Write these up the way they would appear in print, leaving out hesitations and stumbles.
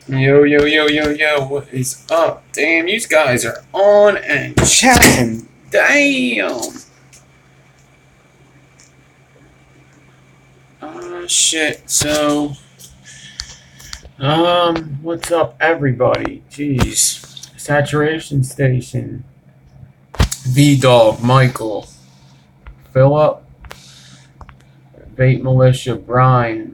Yo, yo, yo, yo, yo, what is up? Damn, you guys are on and chatting. Damn. Shit. So, what's up, everybody? Jeez. Saturation Station. V-Dog, Michael. Philip. Vape Militia, Brian.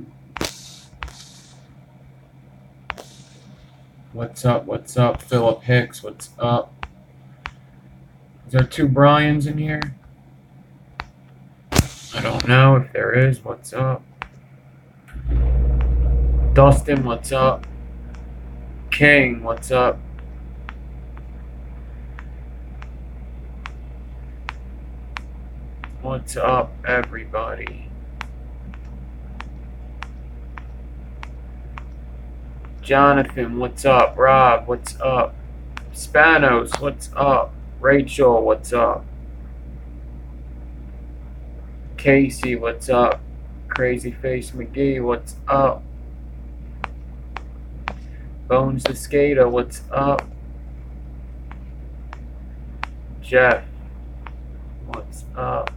What's up? What's up? Philip Hicks, what's up? Is there two Brians in here? I don't know if there is. What's up? Dustin, what's up? King, what's up? What's up, everybody? Jonathan, what's up? Rob, what's up? Spanos, what's up? Rachel, what's up? Casey, what's up? Crazy Face McGee, what's up? Bones the Skater, what's up? Jeff, what's up?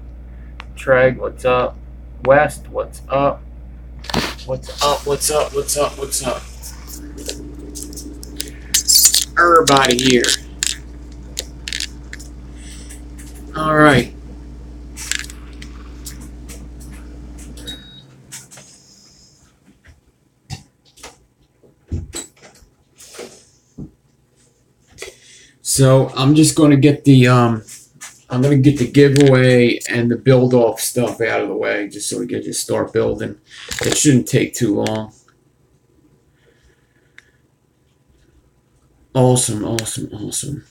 Treg, what's up? West, what's up? What's up? What's up? What's up? What's up? Everybody here. All right. So I'm just going to get the giveaway and the build off stuff out of the way, just so we can just start building. It shouldn't take too long. Awesome, awesome, awesome.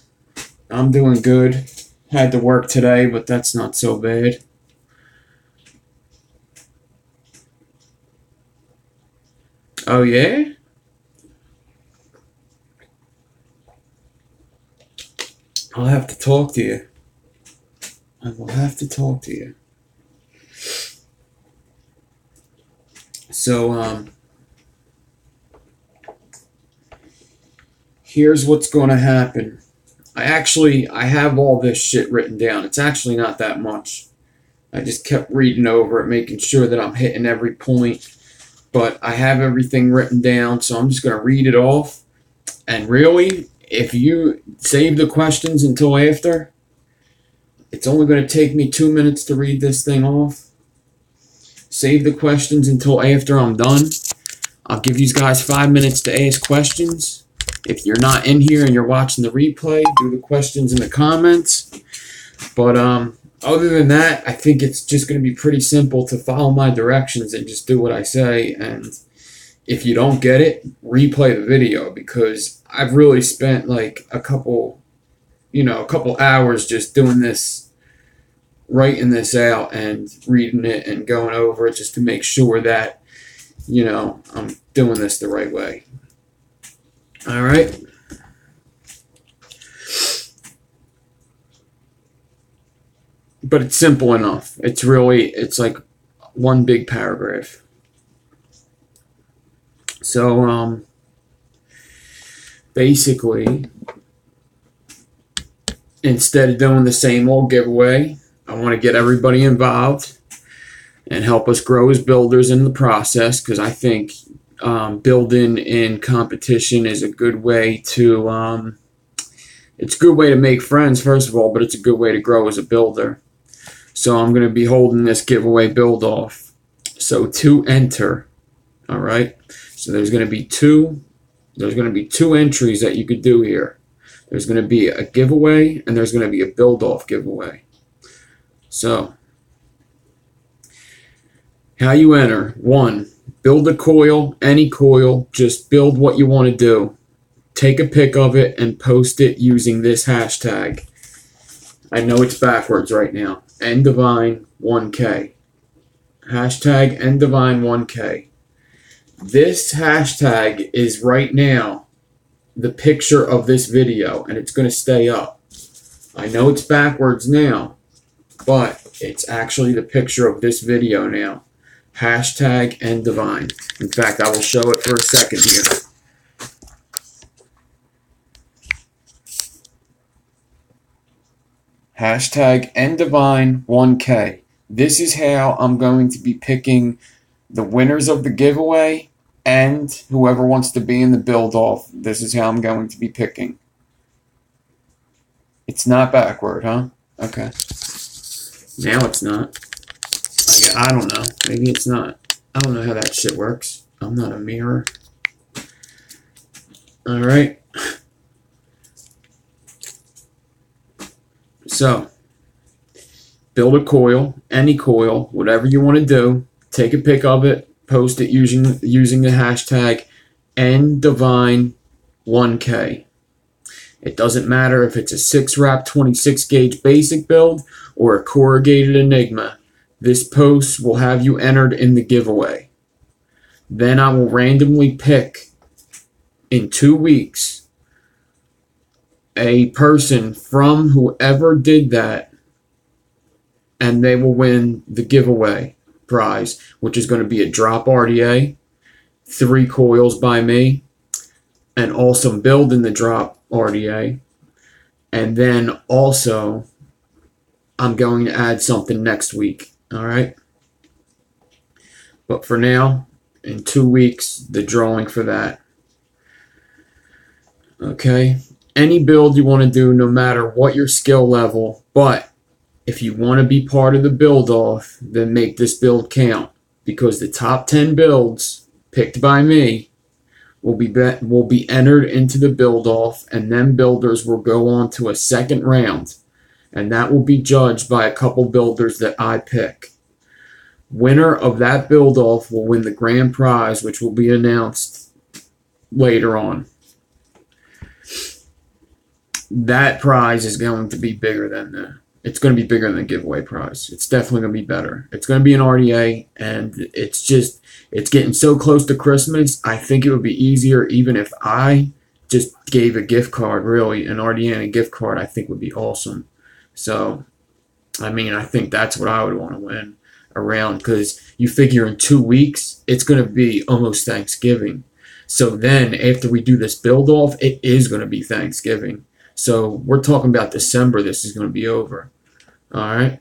I'm doing good. Had to work today, but that's not so bad. Oh, yeah? I'll have to talk to you. I will have to talk to you. So, here's what's going to happen. I have all this shit written down. It's actually not that much. I just kept reading over it, making sure that I'm hitting every point. But I have everything written down, so I'm just going to read it off. And really, if you save the questions until after, it's only going to take me 2 minutes to read this thing off. Save the questions until after I'm done. I'll give you guys 5 minutes to ask questions. If you're not in here and you're watching the replay, do the questions in the comments. But other than that, I think it's just going to be pretty simple to follow my directions and just do what I say. And if you don't get it, replay the video, because I've really spent like a couple hours just doing this, writing this out and reading it and going over it just to make sure that, I'm doing this the right way. All right. But it's simple enough. It's like one big paragraph. So, basically, instead of doing the same old giveaway, I want to get everybody involved and help us grow as builders in the process, because I think building in competition is a good way to it's a good way to make friends, first of all, but it's a good way to grow as a builder. So I'm going to be holding this giveaway build off. So to enter, all right. So there's going to be two entries that you could do here. There's going to be a giveaway and there's going to be a build off giveaway. So how you enter: 1, build a coil, any coil, just build what you want to do. Take a pic of it and post it using this hashtag. I know it's backwards right now. DEVINE1K. Hashtag DEVINE1K. This hashtag is right now the picture of this video, and it's going to stay up. I know it's backwards now, but it's actually the picture of this video now. Hashtag DEVINE. In fact, I will show it for a second here. hashtag DEVINE1K. This is how I'm going to be picking the winners of the giveaway and whoever wants to be in the build-off. This is how I'm going to be picking. It's not backward, huh? Okay. Now it's not. I don't know. Maybe it's not. I don't know how that shit works. I'm not a mirror. Alright. So, build a coil, any coil, whatever you want to do. Take a pic of it, post it using the hashtag DEVINE1K. It doesn't matter if it's a 6-wrap 26 gauge basic build or a corrugated Enigma. This post will have you entered in the giveaway. Then I will randomly pick in 2 weeks a person from whoever did that, and they will win the giveaway prize, which is going to be a drop RDA, 3 coils by me, and also build in the drop RDA. And then also I'm going to add something next week. Alright? But for now, in 2 weeks, the drawing for that. Okay? Any build you want to do, no matter what your skill level, but if you want to be part of the build-off, then make this build count. Because the top 10 builds picked by me will be entered into the build-off, and then builders will go on to a second round. And that will be judged by a couple builders that I pick. Winner of that build-off will win the grand prize, which will be announced later on. That prize is going to be bigger than it's going to be bigger than the giveaway prize. It's definitely going to be better. It's going to be an RDA, and it's getting so close to Christmas. I think it would be easier even if I just gave a gift card, really. An RDA and a gift card I think would be awesome. So, I mean, I think that's what I would want to win around, because you figure in 2 weeks, it's going to be almost Thanksgiving. So then, after we do this build-off, it is going to be Thanksgiving. So, we're talking about December, this is going to be over. Alright?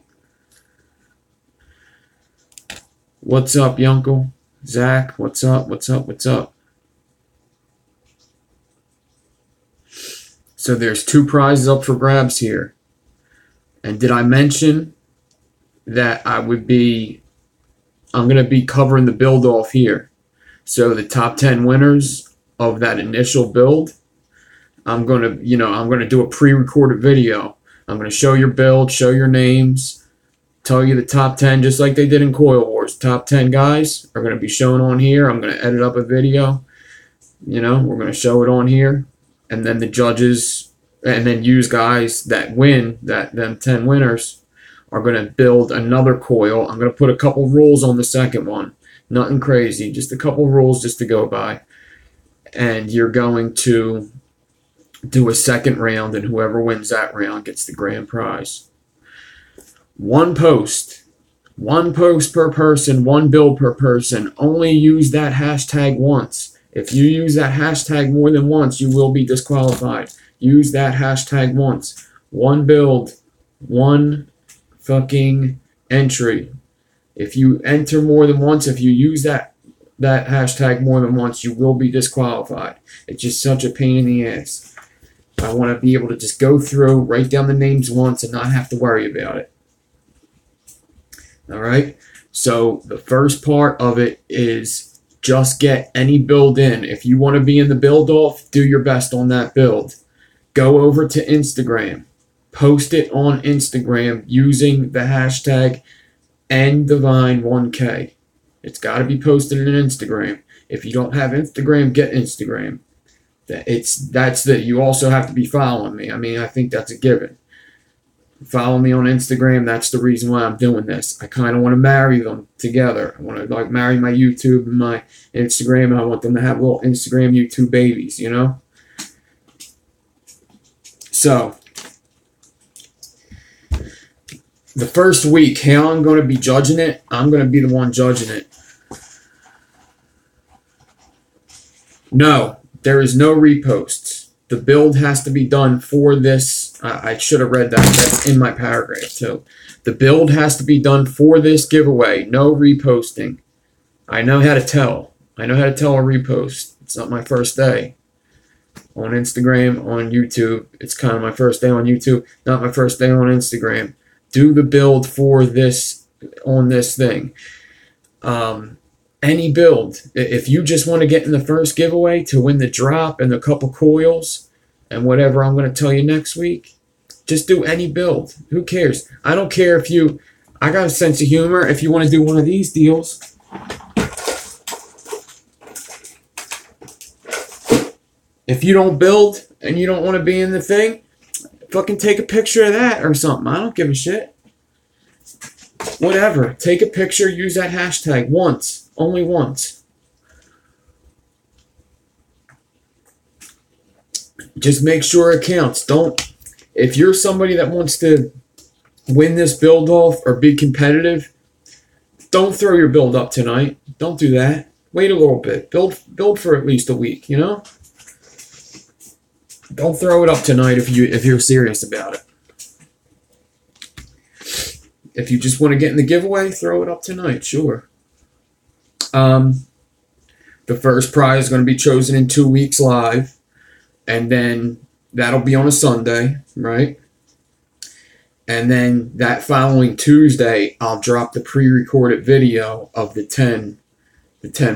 What's up, Yunkle? Zach, what's up, what's up, what's up? So, there's 2 prizes up for grabs here. And did I mention that I'm going to be covering the build-off here? So the top 10 winners of that initial build, I'm going to do a pre-recorded video. I'm going to show your build, show your names, tell you the top 10, just like they did in Coil Wars. Top 10 guys are going to be shown on here. I'm going to edit up a video. We're going to show it on here. And then the judges... And then use guys that win, them 10 winners, are going to build another coil. I'm going to put a couple rules on the second one. Nothing crazy, just a couple rules just to go by. And you're going to do a second round, and whoever wins that round gets the grand prize. One post per person, 1 build per person. Only use that hashtag once. If you use that hashtag more than once, you will be disqualified. Use that hashtag once. 1 build, 1 fucking entry. If you enter more than once, if you use that hashtag more than once, you will be disqualified. It's just such a pain in the ass. I want to be able to just go through, write down the names once, and not have to worry about it. Alright? So, the first part of it is just get any build in. If you want to be in the build-off, do your best on that build. Go over to Instagram. Post it on Instagram using the hashtag DEVINE1K. It's got to be posted on Instagram. If you don't have Instagram, get Instagram. You also have to be following me. I mean, I think that's a given. Follow me on Instagram. That's the reason why I'm doing this. I kind of want to marry them together. I want to marry my YouTube and my Instagram, and I want them to have little Instagram, YouTube babies, So, the first week, how I'm going to be judging it, I'm going to be the one judging it. No, there is no reposts. The build has to be done for this I should have read that. That's in my paragraph too. The build has to be done for this giveaway. No reposting. I know how to tell. I know how to tell a repost. It's not my first day on Instagram, on YouTube. It's kind of my first day on YouTube, not my first day on Instagram. Do the build for this on this thing. Any build. If you just want to get in the first giveaway to win the drop and the couple coils and whatever I'm going to tell you next week, just do any build. Who cares? I don't care if you... I got a sense of humor. If you want to do one of these deals... If you don't build and you don't want to be in the thing, fucking take a picture of that or something. I don't give a shit. Whatever. Take a picture, use that hashtag once. Only once. Just make sure it counts. Don't... If you're somebody that wants to win this build off or be competitive, don't throw your build up tonight. Don't do that. Wait a little bit. Build for at least a week, you know? Don't throw it up tonight if you're serious about it. If you just want to get in the giveaway, throw it up tonight, sure. The first prize is going to be chosen in 2 weeks live, and then that'll be on a Sunday, right? And then that following Tuesday, I'll drop the pre-recorded video of the 10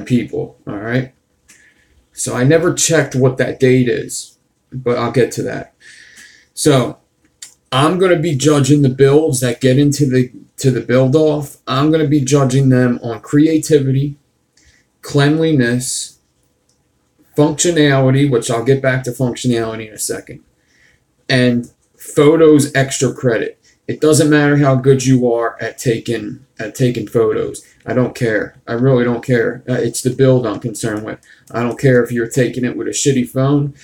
people, all right? So I never checked what that date is, but I'll get to that. So I'm going to be judging the builds that get into the build off. I'm going to be judging them on creativity, cleanliness, functionality, which I'll get back to functionality in a second, and photos extra credit. It doesn't matter how good you are at taking photos. I don't care. I really don't care. It's the build I'm concerned with. I don't care if you're taking it with a shitty phone.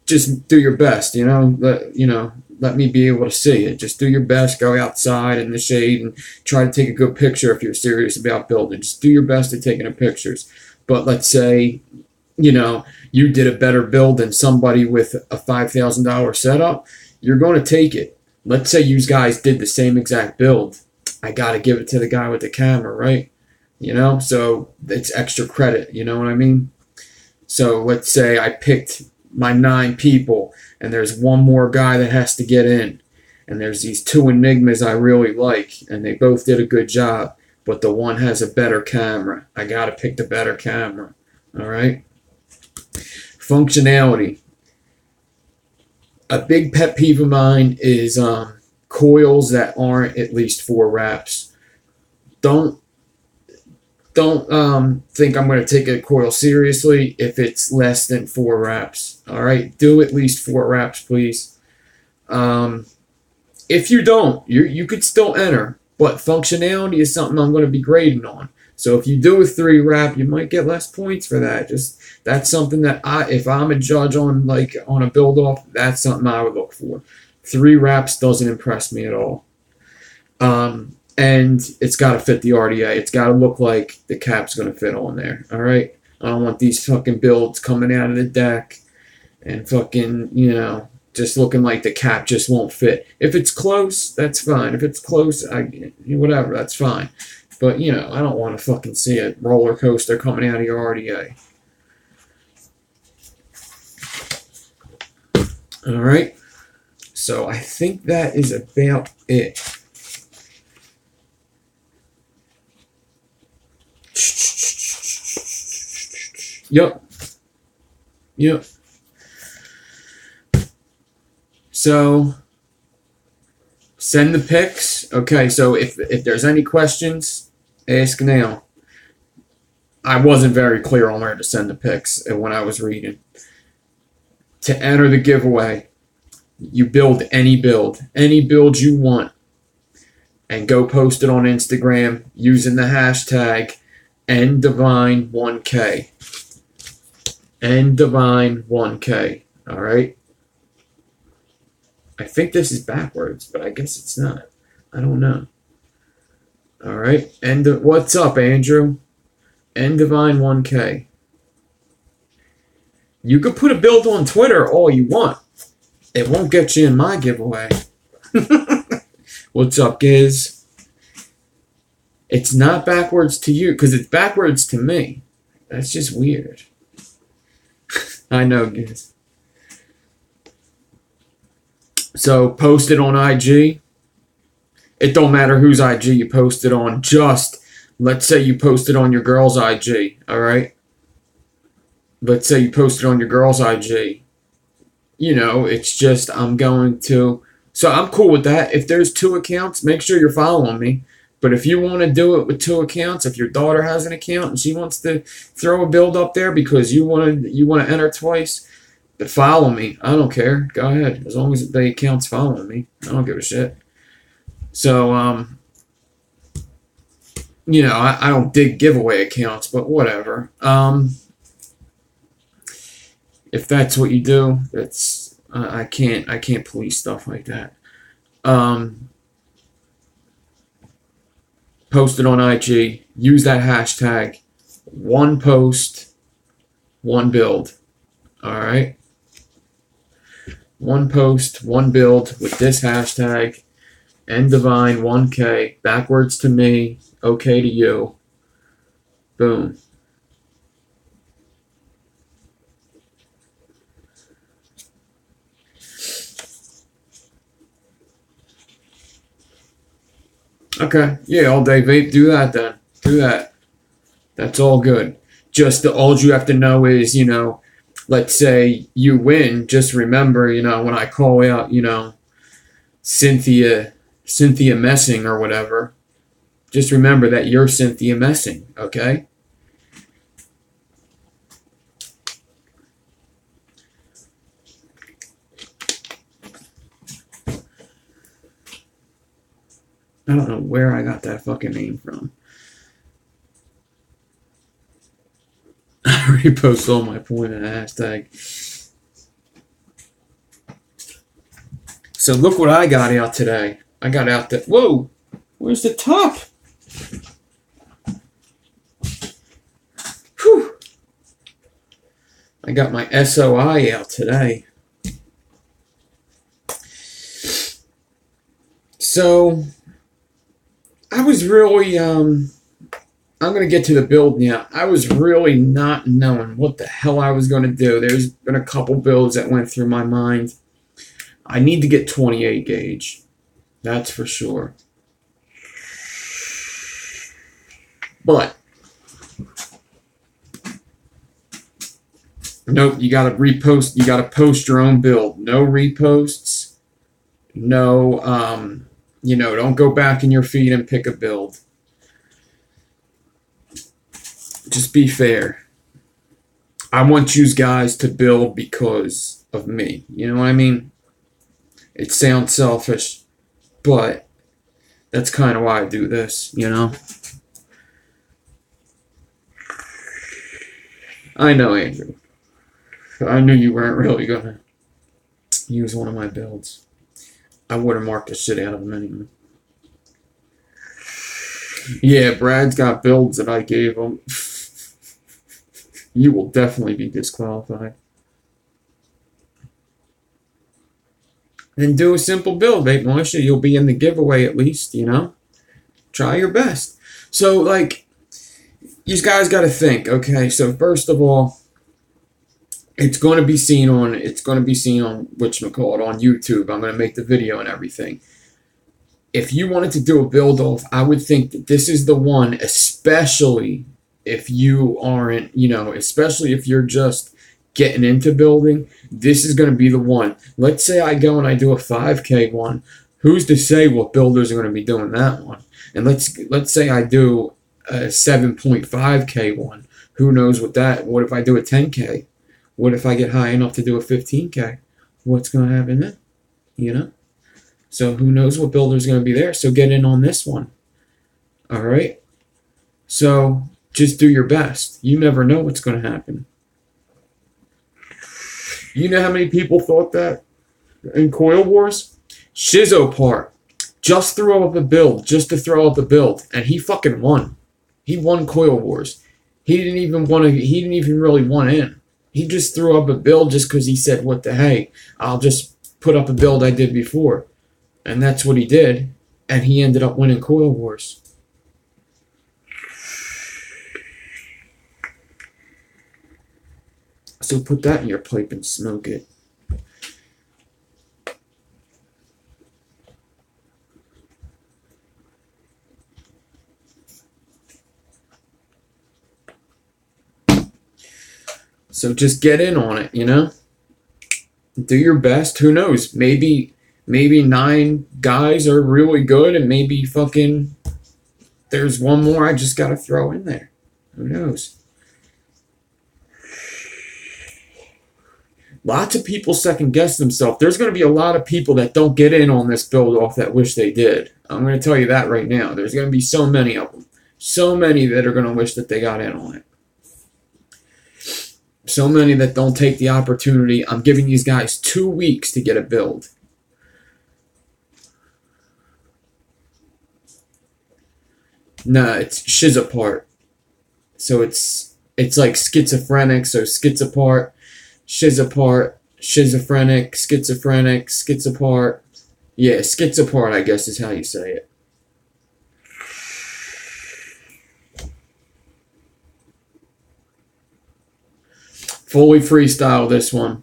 Just do your best, you know. Let me be able to see it. Just do your best. Go outside in the shade and try to take a good picture if you're serious about building. Just do your best at taking the pictures. But let's say, you did a better build than somebody with a $5,000 setup. You're going to take it. Let's say you guys did the same exact build. I got to give it to the guy with the camera, right? So it's extra credit. You know what I mean? So let's say I picked my 9 people, and there's one more guy that has to get in, and there's these 2 enigmas I really like, and they both did a good job, but the one has a better camera. I gotta pick the better camera. All right. Functionality. A big pet peeve of mine is coils that aren't at least 4 wraps. Don't think I'm going to take a coil seriously if it's less than 4 wraps. All right, do at least 4 wraps, please. If you don't, you could still enter, but functionality is something I'm going to be grading on. So if you do a 3 wrap, you might get less points for that. That's something that if I'm a judge on a build off, that's something I would look for. 3 wraps doesn't impress me at all. And it's got to fit the RDA. It's got to look like the cap's going to fit on there. All right? I don't want these fucking builds coming out of the deck and fucking, just looking like the cap just won't fit. If it's close, that's fine. If it's close, whatever, that's fine. But, I don't want to fucking see a roller coaster coming out of your RDA. All right? So I think that is about it. Yep. So send the pics. Okay, so if there's any questions, ask now. I wasn't very clear on where to send the pics when I was reading. To enter the giveaway, you build any build you want, and go post it on Instagram using the hashtag NDEVINE1K. NDEVINE1K. All right. I think this is backwards, but I guess it's not. I don't know. All right. What's up, Andrew? NDEVINE1K. You could put a build on Twitter all you want. It won't get you in my giveaway. What's up, Giz? It's not backwards to you, because it's backwards to me. That's just weird. I know, Giz. So, post it on IG. It don't matter whose IG you post it on. Just, let's say you post it on your girl's IG, alright? Let's say you post it on your girl's IG. You know, it's just, I'm going to... So I'm cool with that. If there's 2 accounts, make sure you're following me. But if you want to do it with 2 accounts, if your daughter has an account and she wants to throw a build up there because you want to enter twice, but follow me. I don't care. Go ahead. As long as the account's following me. I don't give a shit. So, you know, I don't dig giveaway accounts, but whatever. If that's what you do, that's... I can't police stuff like that. Post it on IG. Use that hashtag. 1 post, 1 build. Alright? 1 post, 1 build with this hashtag. And Divine 1K. Backwards to me. Okay to you. Boom. Okay, yeah, all day vape. Do that then. Do that. That's all good. Just all you have to know is, you know, let's say you win. Just remember, you know, when I call out, you know, Cynthia Messing or whatever, just remember that you're Cynthia Messing, okay? I don't know where I got that fucking name from. I already posted all my point and hashtag. So look what I got out today. I got out the... Whoa! Where's the top? Whew! I got my SOI out today. So... I was really, I'm going to get to the build now. I was really not knowing what the hell I was going to do. There's been a couple builds that went through my mind. I need to get 28 gauge. That's for sure. But, nope, you got to repost. You got to post your own build. No reposts. No, you know, don't go back in your feed and pick a build. Just be fair. I want you guys to build because of me. You know what I mean? It sounds selfish, but that's kind of why I do this, you know? I know, Andrew. I knew you weren't really going to use one of my builds. I would have marked the shit out of them anyway. Yeah, Brad's got builds that I gave him. You will definitely be disqualified. Then do a simple build, babe, Marsha. You'll be in the giveaway at least, you know? Try your best. So, like, you guys got to think, okay? So, first of all, it's going to be seen on whatchamacallit, on YouTube. I'm going to make the video and everything. If you wanted to do a build off, I would think that this is the one, especially if you aren't, you know, especially if you're just getting into building, this is going to be the one. Let's say I go and I do a 5K one. Who's to say what builders are going to be doing that one? And let's say I do a 7.5K one. Who knows what if I do a 10K? What if I get high enough to do a 15K? What's going to happen then? You know? So who knows what builder's going to be there. So get in on this one. All right? So just do your best. You never know what's going to happen. You know how many people thought that in Coil Wars? Shizzo Part just threw up a build just to throw up a build, and he fucking won. He won Coil Wars. He didn't even really want in. He just threw up a build just because he said, what the hey, I'll just put up a build I did before. And that's what he did. And he ended up winning Coil Wars. So put that in your pipe and smoke it. So just get in on it, you know? Do your best. Who knows? Maybe 9 guys are really good, and maybe fucking there's one more I just gotta throw in there. Who knows? Lots of people second guess themselves. There's going to be a lot of people that don't get in on this build off that wish they did. I'm going to tell you that right now. There's going to be so many of them. So many that are going to wish that they got in on it. So many that don't take the opportunity. I'm giving these guys 2 weeks to get a build. Nah, it's shiz apart. So it's like schizophrenic. So skiz apart, shiz apart, schizophrenic, schizophrenic, skiz apart. Yeah, skiz apart, I guess is how you say it. Fully freestyle this one.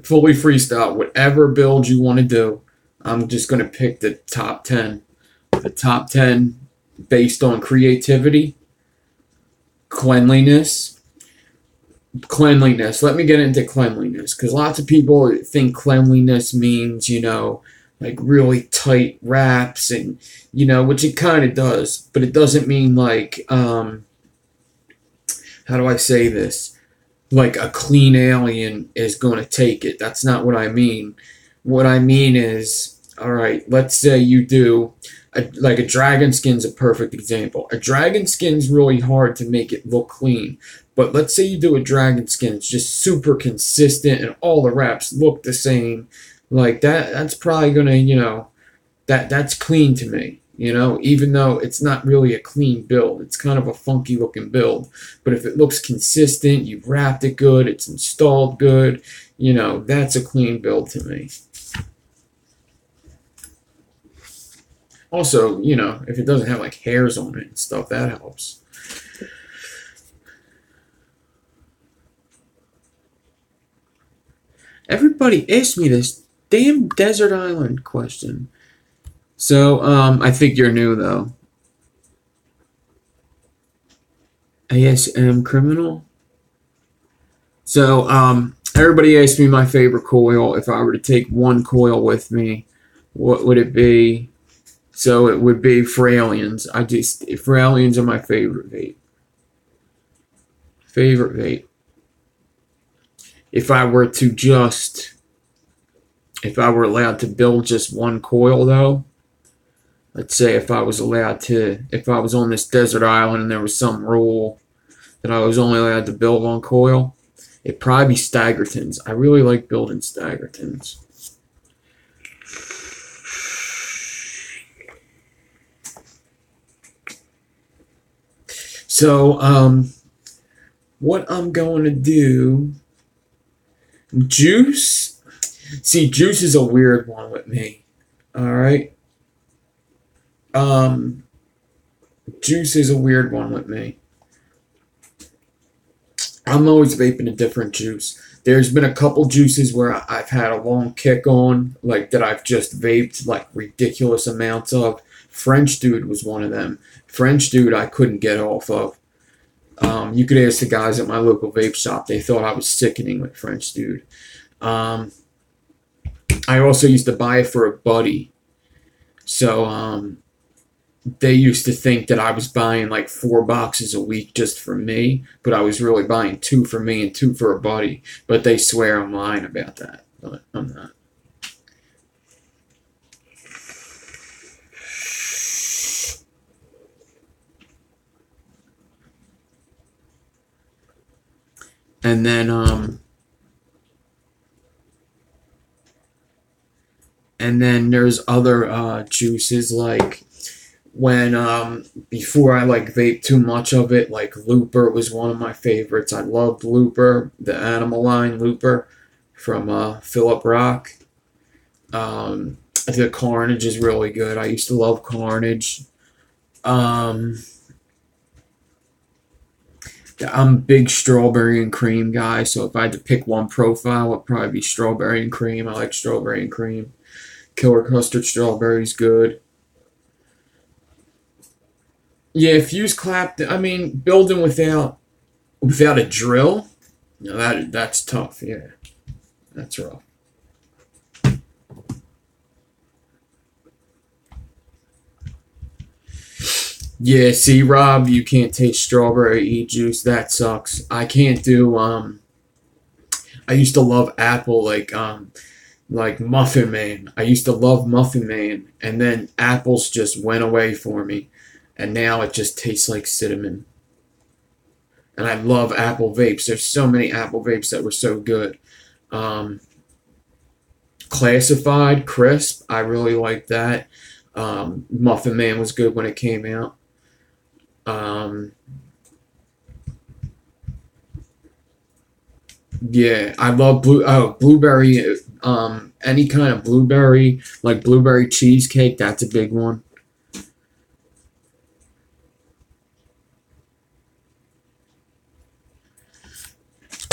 Fully freestyle. Whatever build you want to do. I'm just going to pick the top 10. The top 10 based on creativity, cleanliness. Cleanliness. Let me get into cleanliness. Because lots of people think cleanliness means, you know, like really tight wraps. And, you know, which it kind of does. But it doesn't mean like, how do I say this? Like a clean alien is going to take it. That's not what I mean. What I mean is, all right, let's say you do, like a dragon skin's a perfect example. A dragon skin's really hard to make it look clean. But let's say you do a dragon skin, it's just super consistent and all the wraps look the same. Like that's probably going to, you know, that's clean to me. You know, even though it's not really a clean build. It's kind of a funky looking build. But if it looks consistent, you've wrapped it good, it's installed good, you know, that's a clean build to me. Also, you know, if it doesn't have like hairs on it and stuff, that helps. Everybody asked me this damn desert island question. So, I think you're new, though. ASM criminal? So, everybody asked me my favorite coil. If I were to take one coil with me, what would it be? So, it would be for aliens. For aliens are my favorite vape. Favorite vape. If I were allowed to build just one coil, though, let's say if I was on this desert island and there was some rule that I was only allowed to build one coil, it'd probably be Staggertons. I really like building Staggertons. So, what I'm going to do, juice. See, juice is a weird one with me. All right. Juice is a weird one with me. I'm always vaping a different juice. There's been a couple juices where I've had a long kick on, like that I've just vaped like ridiculous amounts of. French Dude was one of them. French Dude I couldn't get off of. You could ask the guys at my local vape shop. They thought I was sickening with French Dude. I also used to buy it for a buddy. So, they used to think that I was buying like 4 boxes a week just for me, but I was really buying 2 for me and 2 for a buddy. But they swear I'm lying about that, but I'm not. And then there's other juices like when before I like vape too much of it, like Looper was one of my favorites. I loved Looper, the Animal line Looper from Philip Rock. The Carnage is really good. I used to love Carnage. I'm a big strawberry and cream guy, so if I had to pick one profile, it'd probably be strawberry and cream. I like strawberry and cream. Killer Custard Strawberry is good. Yeah, if you use Clapton, I mean, building without a drill, no, that's tough. Yeah, that's rough. Yeah, see, Rob, you can't taste strawberry juice. That sucks. I can't do. I used to love apple, like Muffin Man. I used to love Muffin Man, and then apples just went away for me, and now it just tastes like cinnamon. And I love apple vapes. There's so many apple vapes that were so good. Classified Crisp, I really like that. Muffin Man was good when it came out. Yeah, I love blueberry. Any kind of blueberry, like blueberry cheesecake. That's a big one.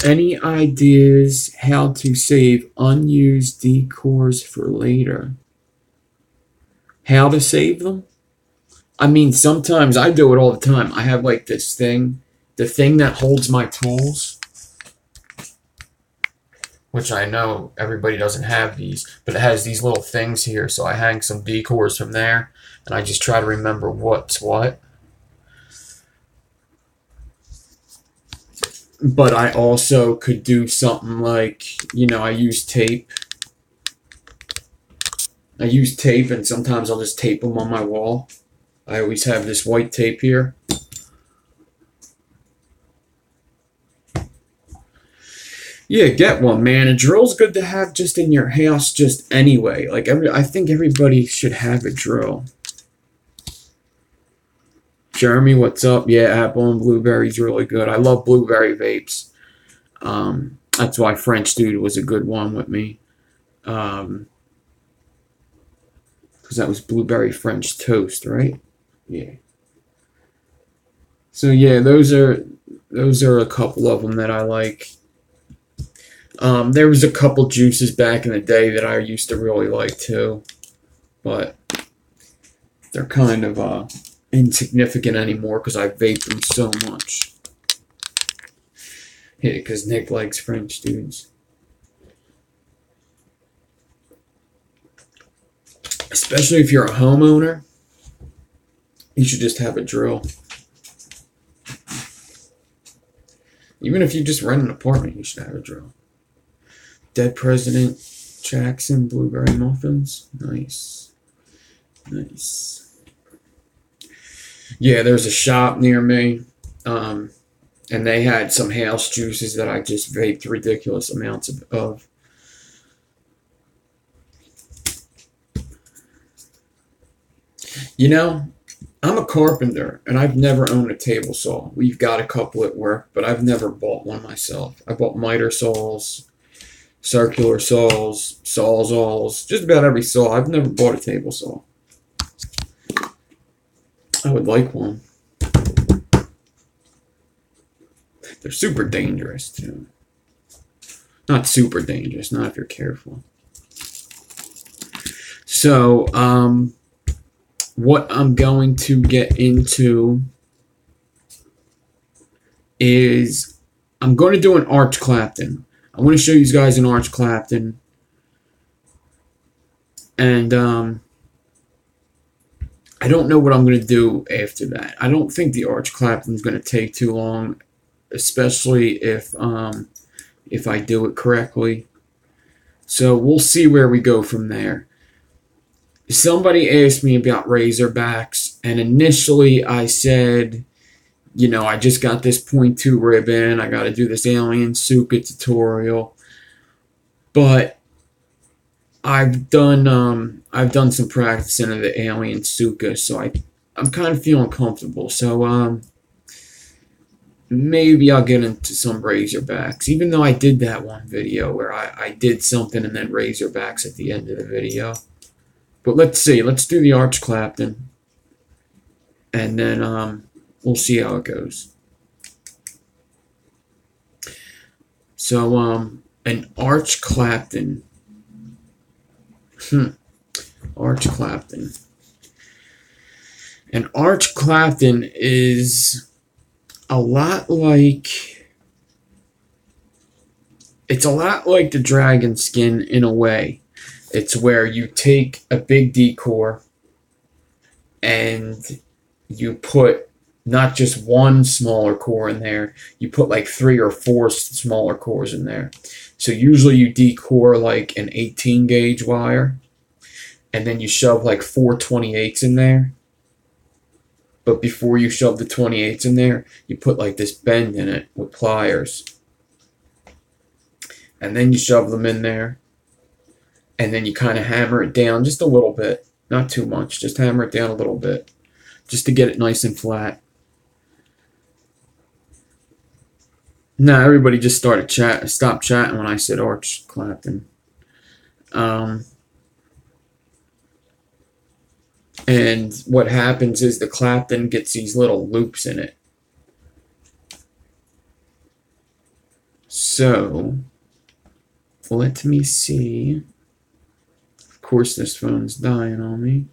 Any ideas how to save unused decors for later? How to save them? I mean, sometimes I do it all the time. I have like this thing, the thing that holds my tools, which I know everybody doesn't have these, but it has these little things here, so I hang some decors from there, and I just try to remember what's what. But I also could do something like, I use tape. And sometimes I'll just tape them on my wall. I always have this white tape here. Yeah, get one, man. A drill's good to have just in your house, just anyway. Like I think everybody should have a drill. Jeremy, what's up? Yeah, apple and blueberry's really good. I love blueberry vapes. That's why French Dude was a good one with me. Because that was blueberry French toast, right? Yeah. So yeah, those are a couple of them that I like. There was a couple juices back in the day that I used to really like too, but they're kind of insignificant anymore because I vape them so much. Yeah, because Nick likes French dudes. Especially if you're a homeowner, you should just have a drill. Even if you just rent an apartment, you should have a drill. Dead President Jackson blueberry muffins. Nice. Nice. Yeah, there's a shop near me, and they had some house juices that I just vaped ridiculous amounts of. I'm a carpenter, and I've never owned a table saw. We've got a couple at work, but I've never bought one myself. I bought miter saws, circular saws, sawzalls, just about every saw. I've never bought a table saw. I would like one. They're super dangerous, too. Not super dangerous, not if you're careful. So, what I'm going to get into is I'm going to do an arch Clapton. I want to show you guys an arch Clapton. And I don't know what I'm going to do after that. I don't think the arch Clapton is going to take too long, especially if I do it correctly. So we'll see where we go from there. Somebody asked me about Razorbacks, and initially I said, I just got this .2 ribbon. I got to do this Alien Suka tutorial. But I've done some practicing of the Alien Suka, so I'm kind of feeling comfortable. So maybe I'll get into some Razorbacks, even though I did that one video where I did something and then Razorbacks at the end of the video. But let's see. Let's do the Arch Clapton. And then we'll see how it goes. So, an Arch Clapton. Arch Clapton. An Arch Clapton is a lot like... It's a lot like the Dragon Skin in a way. It's where you take a big decor and you put not just one smaller core in there, you put like 3 or 4 smaller cores in there. So usually you decore like an 18 gauge wire, and then you shove like 4 28s in there. But before you shove the 28s in there, you put like this bend in it with pliers. And then you shove them in there. And then you kind of hammer it down just a little bit. Not too much, just hammer it down a little bit. Just to get it nice and flat. Now everybody just started stopped chatting when I said Arch Clapton. And what happens is the Clapton gets these little loops in it. So, let me see. Of course, this phone's dying on me.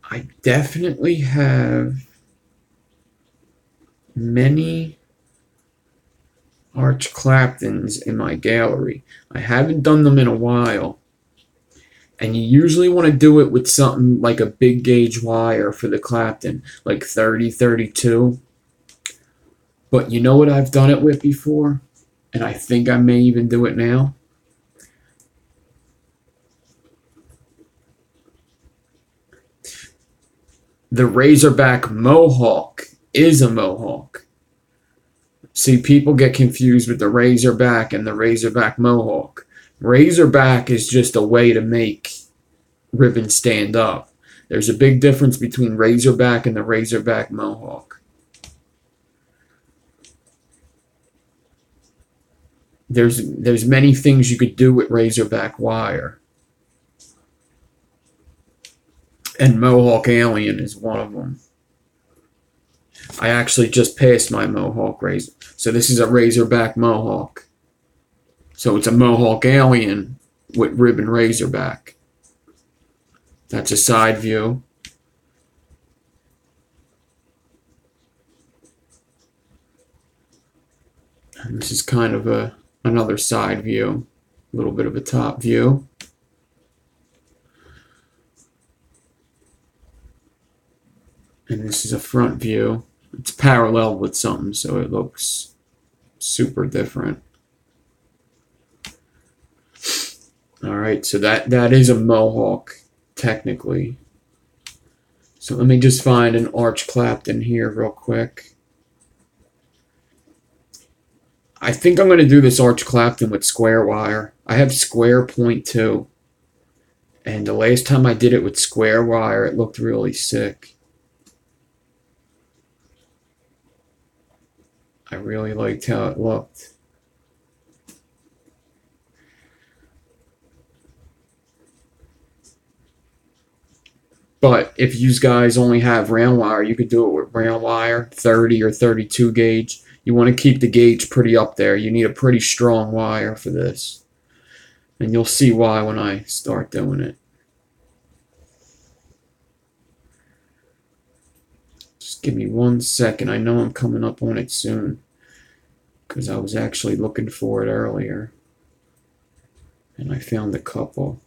I definitely have many Arch Claptons in my gallery. I haven't done them in a while. And you usually want to do it with something like a big gauge wire for the Clapton, like 30, 32. But you know what I've done it with before? And I think I may even do it now. The Razorback Mohawk is a Mohawk. See, people get confused with the Razorback and the Razorback Mohawk. Razorback is just a way to make ribbon stand up. There's a big difference between Razorback and the Razorback Mohawk. There's many things you could do with Razorback wire. And Mohawk Alien is one of them. I actually just passed my Mohawk razor. So this is a Razorback Mohawk. So it's a Mohawk Alien with ribbon Razorback. That's a side view. And this is kind of another side view. A little bit of a top view. And this is a front view. It's parallel with something, so it looks super different. Alright, so that is a Mohawk, technically. So let me just find an Arch Clapton here real quick. I think I'm going to do this Arch Clapton with square wire. I have square 0.2. And the last time I did it with square wire, it looked really sick. I really liked how it looked. But if you guys only have round wire, you could do it with round wire, 30 or 32 gauge. You want to keep the gauge pretty up there. You need a pretty strong wire for this. And you'll see why when I start doing it. Just give me 1 second. I know I'm coming up on it soon. Because I was actually looking for it earlier. And I found a couple.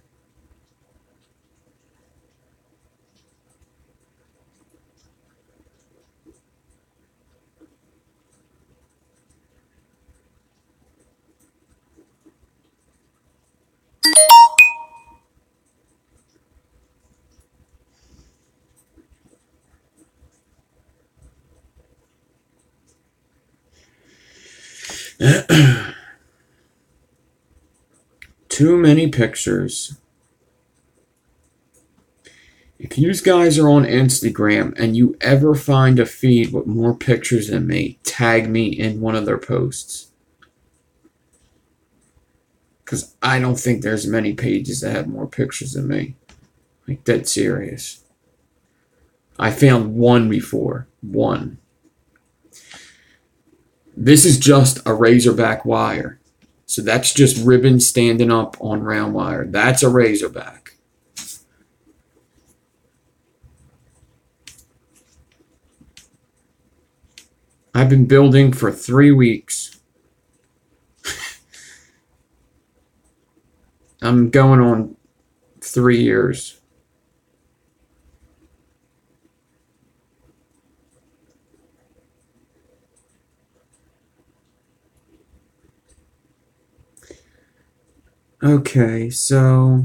Too many pictures. If you guys are on Instagram and you ever find a feed with more pictures than me, tag me in one of their posts. Because I don't think there's many pages that have more pictures than me. Like, dead serious. I found one before. One. This is just a Razorback wire. So that's just ribbon standing up on round wire. That's a Razorback. I've been building for 3 weeks. I'm going on 3 years. Okay, so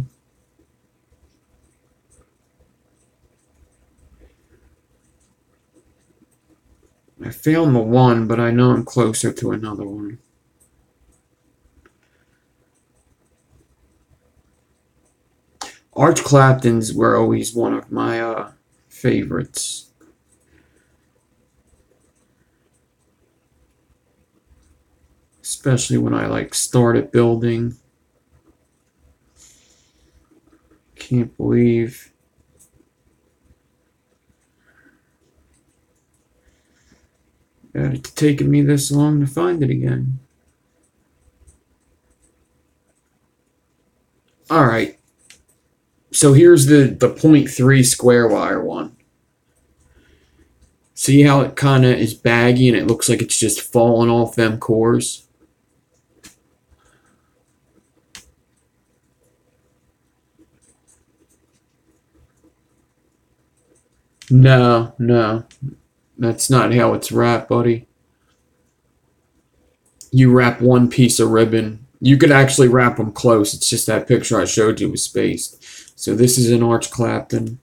I found the one, but I know I'm closer to another one. Arch Claptons were always one of my favorites. Especially when I started building. Can't believe it's taken me this long to find it again. Alright. So here's the 0.3 square wire one. See how it kind of is baggy and it looks like it's just falling off them cores? No. That's not how it's wrapped, buddy. You wrap one piece of ribbon. You could actually wrap them close. It's just that picture I showed you was spaced. So this is an Arch Clapton.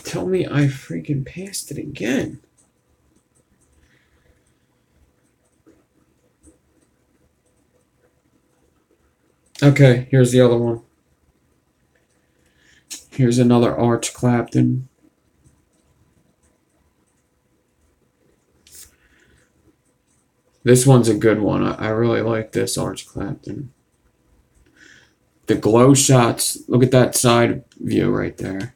Tell me I freaking passed it again. Okay, here's the other one. Here's another Arch Clapton. This one's a good one. I really like this Arch Clapton. The glow shots, look at that side view right there.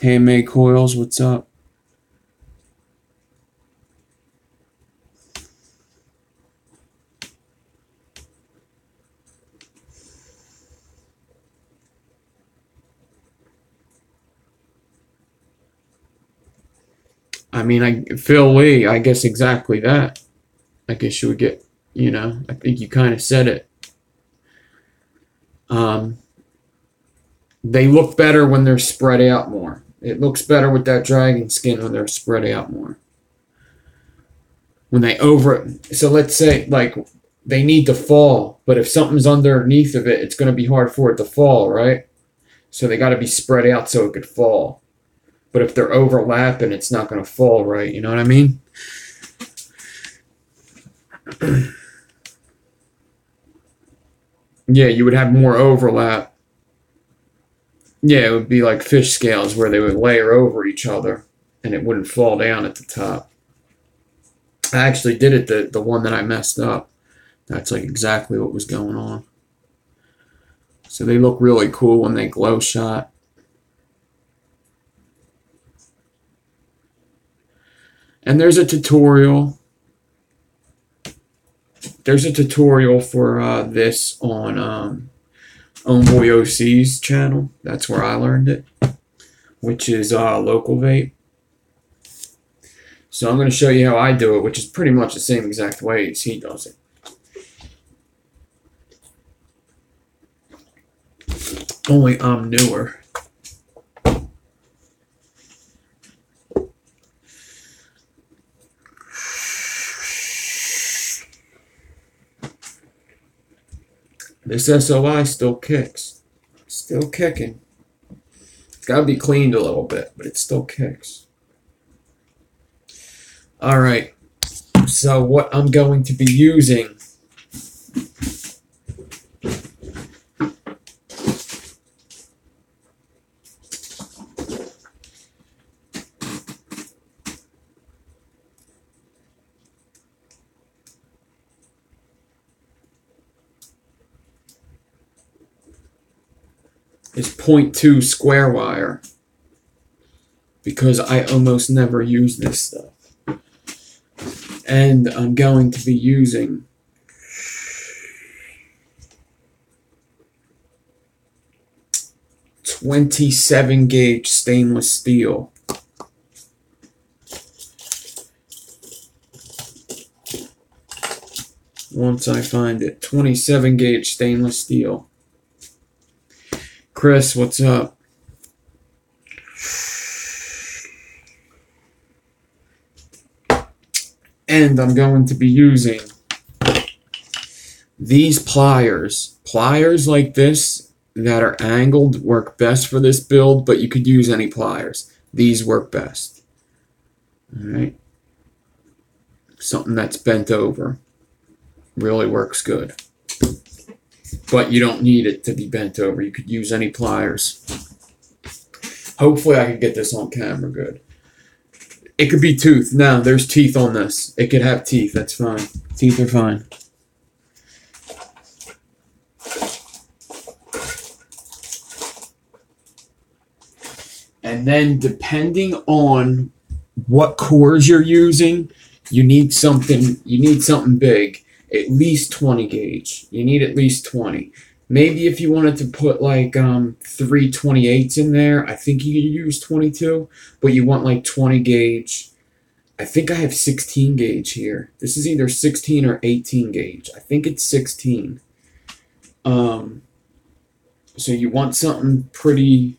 Handmade Coils, what's up? I mean, Phil Lee, I guess exactly that. I guess you would get, I think you kind of said it. They look better when they're spread out more. It looks better with that dragon skin when they're spread out more. When so let's say, they need to fall, but if something's underneath of it, it's going to be hard for it to fall, right? So they got to be spread out so it could fall. But if they're overlapping, it's not going to fall right. You know what I mean? Yeah, you would have more overlap. Yeah, it would be like fish scales where they would layer over each other and it wouldn't fall down at the top. I actually did it, the one that I messed up. That's exactly what was going on. So they look really cool when they glow shot. And there's a tutorial. There's a tutorial for this on Homeboy OC's channel. That's where I learned it, which is local vape. So I'm going to show you how I do it, which is pretty much the same exact way as he does it. Only I'm newer. This SOI still kicks. Still kicking. It's got to be cleaned a little bit, but it still kicks. Alright, so what I'm going to be using is 0.2 square wire, because I almost never use this stuff. And I'm going to be using 27 gauge stainless steel. Once I find it, 27 gauge stainless steel. Chris, what's up? And I'm going to be using these pliers. Pliers like this that are angled work best for this build, but you could use any pliers. These work best. Alright. Something that's bent over really works good. But you don't need it to be bent over. You could use any pliers. Hopefully I can get this on camera good. It could be tooth. No, there's teeth on this. It could have teeth. That's fine. Teeth are fine. And then depending on what cores you're using, you need something big. At least 20 gauge. You need at least 20. Maybe if you wanted to put like 3 28s in there, I think you could use 22, but you want like 20 gauge. I think I have 16 gauge here. This is either 16 or 18 gauge. I think it's 16. So you want something pretty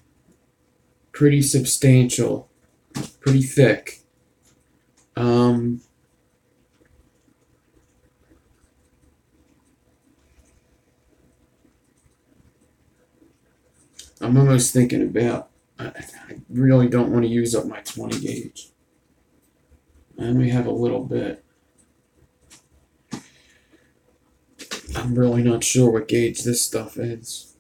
substantial, pretty thick. I'm almost thinking about, I really don't want to use up my 20 gauge. I only have a little bit. I'm really not sure what gauge this stuff is.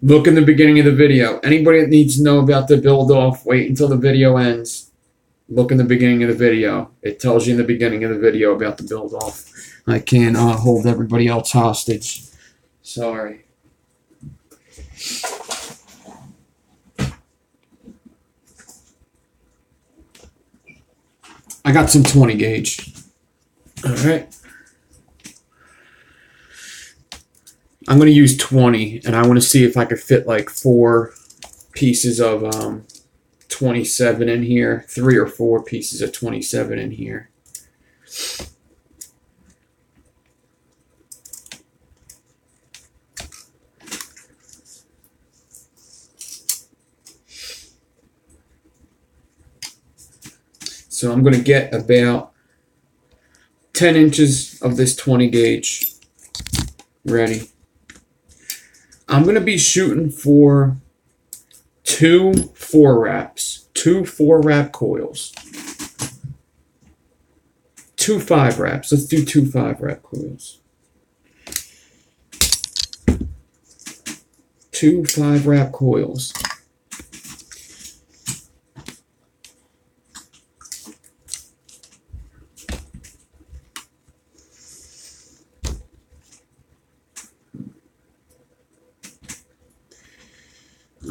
Look in the beginning of the video. Anybody that needs to know about the build off, wait until the video ends. Look in the beginning of the video. It tells you in the beginning of the video about the build off. I can't hold everybody else hostage. Sorry. I got some 20 gauge. Alright. I'm going to use 20, and I want to see if I could fit like 4 pieces of 27 in here. 3 or 4 pieces of 27 in here. So I'm going to get about 10 inches of this 20 gauge ready. I'm going to be shooting for 2 4-wraps. 2 4-wrap coils. 2 5-wraps. Let's do 2 5-wrap coils. 2 5-wrap coils.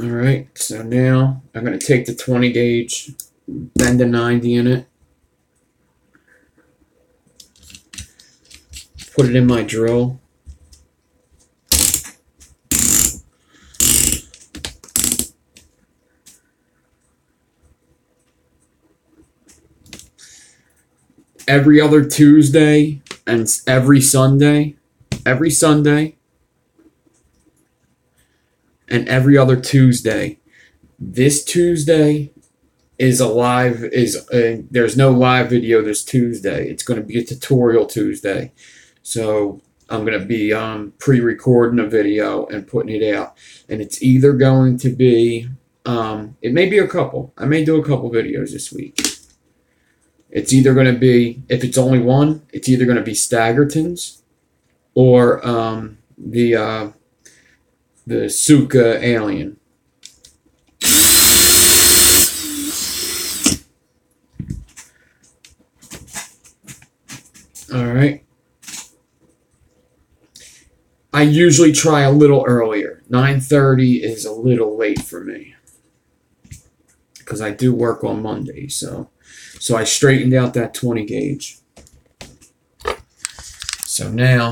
Alright, so now I'm going to take the 20 gauge, bend a 90 in it, put it in my drill. Every other Tuesday and every Sunday and every other Tuesday. This Tuesday is a live, there's no live video this Tuesday. It's going to be a tutorial Tuesday. So I'm going to be pre-recording a video and putting it out. And it's either going to be, it may be a couple. I may do a couple videos this week. It's either going to be, if it's only one, it's either going to be Staggertons or the Suka Alien. Alright. I usually try a little earlier. 9:30 is a little late for me, because I do work on Monday, so I straightened out that 20 gauge. So now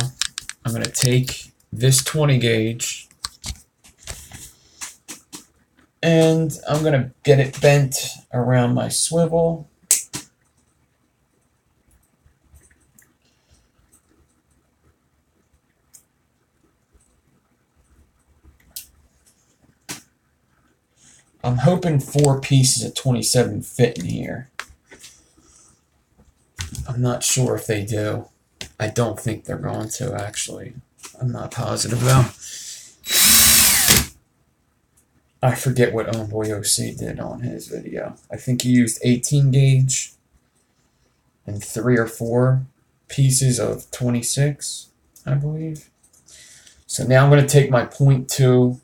I'm going to take this 20 gauge and I'm going to get it bent around my swivel. I'm hoping 4 pieces of 27 fit in here. I'm not sure if they do. I don't think they're going to, actually. I'm not positive, though. I forget what Homeboy OC did on his video. I think he used 18 gauge and 3 or 4 pieces of 26, I believe. So now I'm going to take my 0.2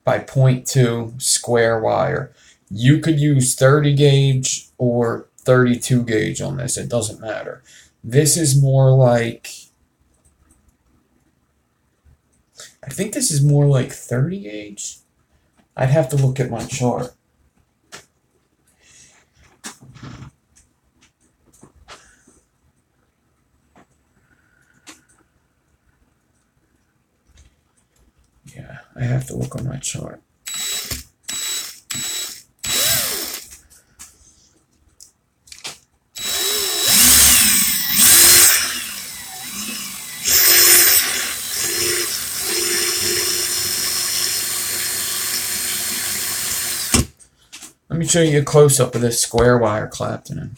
by 0.2 square wire. You could use 30 gauge or 32 gauge on this. It doesn't matter. This is more like, I think this is more like 30 gauge. I'd have to look at my chart. Yeah, I have to look on my chart. Let me show you a close-up of this square wire Clapton.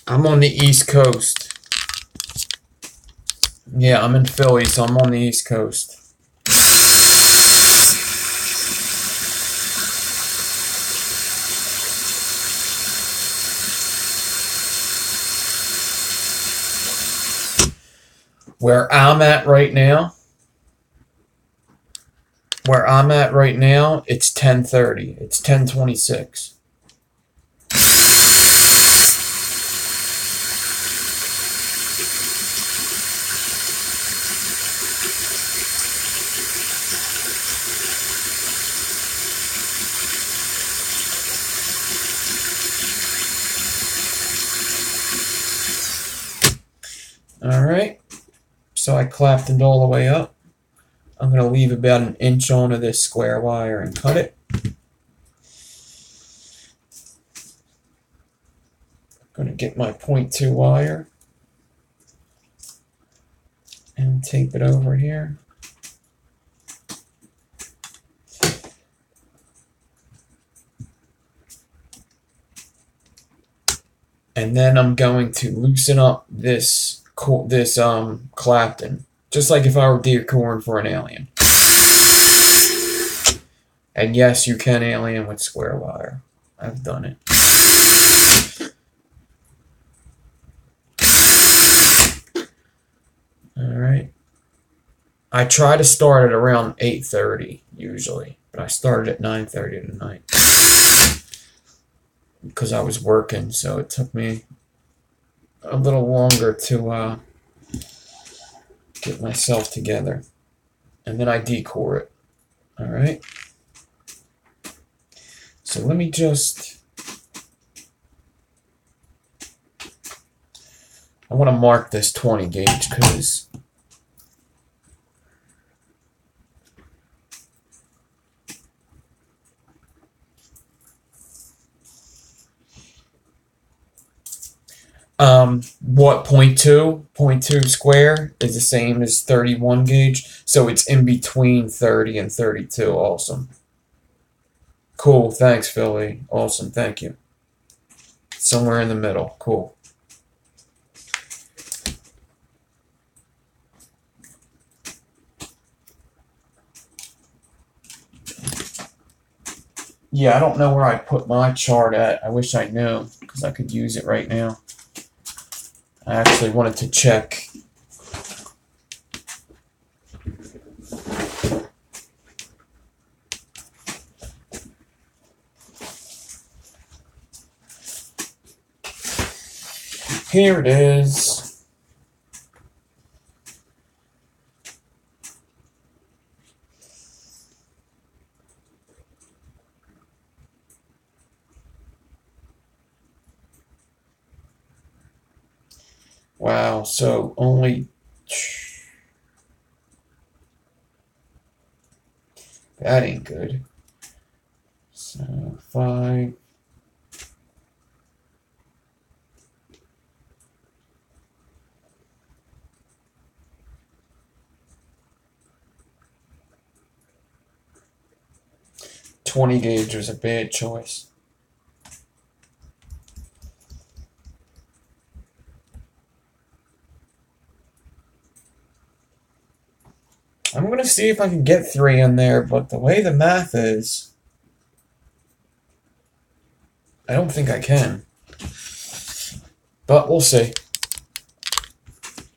I'm on the East Coast. Yeah, I'm in Philly, so I'm on the East Coast. Where I'm at right now, it's 10:30. It's 10:26. Alright, so I Claptoned all the way up. I'm going to leave about an inch onto this square wire and cut it. I'm going to get my 0.2 wire. tape it over here. And then I'm going to loosen up this Clapton, just like if I were decoring for an alien. And yes, you can alien with square wire. I've done it. Alright. I try to start at around 8:30 usually, but I started at 9:30 tonight because I was working, so it took me a little longer to get myself together. And then I decor it. Alright. So let me just... I want to mark this 20 gauge because what 0.2? 0.2 square is the same as 31 gauge, so it's in between 30 and 32. Awesome. Cool, thanks, Philly. Awesome, thank you. Somewhere in the middle. Cool. Yeah, I don't know where I put my chart at. I wish I knew, because I could use it right now. I actually wanted to check. Here it is. Wow, so only... That ain't good. So, 5... .20 gauge was a bad choice. I'm going to see if I can get 3 in there, but the way the math is, I don't think I can. But we'll see.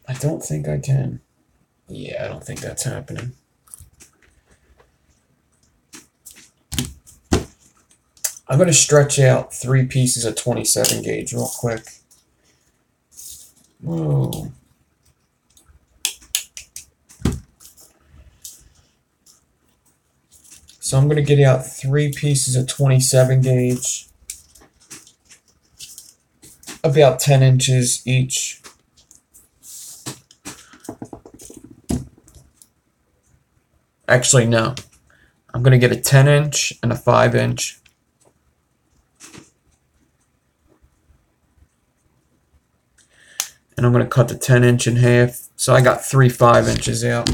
I don't think I can. Yeah, I don't think that's happening. I'm going to stretch out 3 pieces of 27 gauge real quick. Whoa. So I'm going to get out 3 pieces of 27 gauge, about 10 inches each. Actually, no. I'm going to get a 10 inch and a 5 inch. And I'm going to cut the 10 inch in half. So I got 3 5 inches out.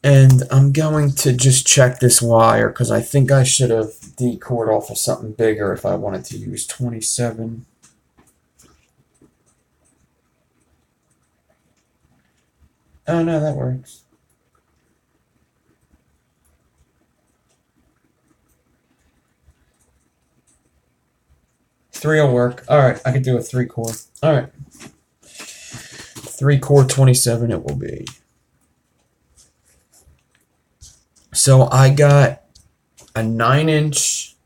And I'm going to just check this wire because I think I should have decored off of something bigger if I wanted to use 27. Oh no, that works. Three will work. Alright, I could do a 3-core. Alright. 3-core 27 it will be. So I got a 9 inch.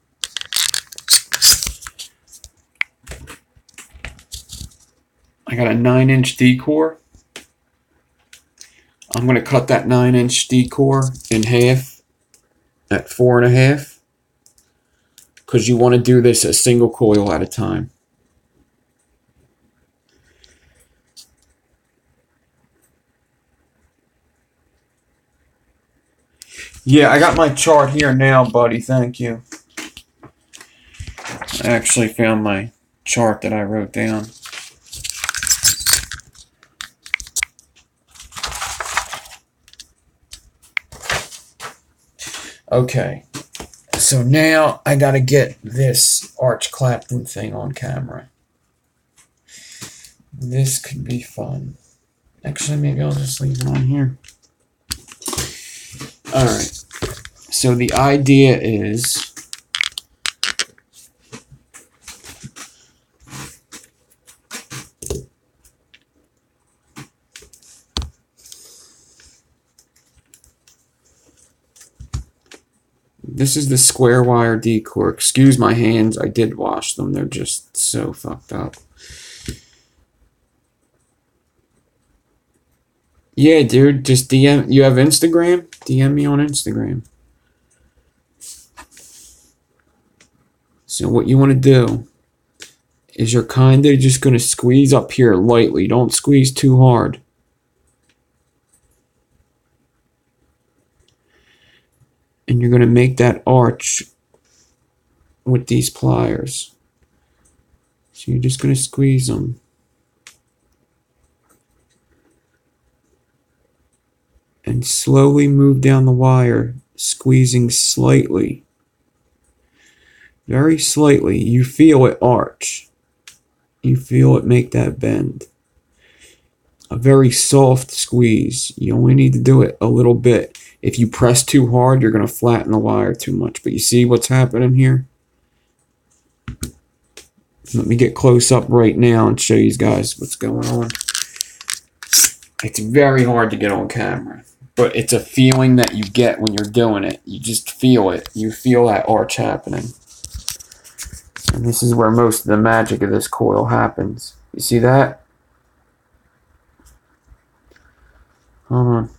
I got a 9 inch decor. I'm going to cut that 9 inch decor in half at 4.5. Because you want to do this a single coil at a time. Yeah, I got my chart here now, buddy. Thank you. I actually found my chart that I wrote down. Okay. So now I gotta get this arch Clapton thing on camera. This could be fun. Actually, maybe I'll just leave it on here. Alright. So the idea is... This is the square wire decor. Excuse my hands, I did wash them. They're just so fucked up. Yeah, dude, just DM. You have Instagram? DM me on Instagram. So what you want to do is you're kind of just going to squeeze up here lightly. Don't squeeze too hard. And you're going to make that arch with these pliers. So you're just going to squeeze them. And slowly move down the wire, squeezing slightly. Very slightly. You feel it arch. You feel it make that bend. A very soft squeeze. You only need to do it a little bit. If you press too hard, you're going to flatten the wire too much. But you see what's happening here? Let me get close up right now and show you guys what's going on. It's very hard to get on camera. But it's a feeling that you get when you're doing it. You just feel it. You feel that arch happening. And this is where most of the magic of this coil happens. You see that? Hold on.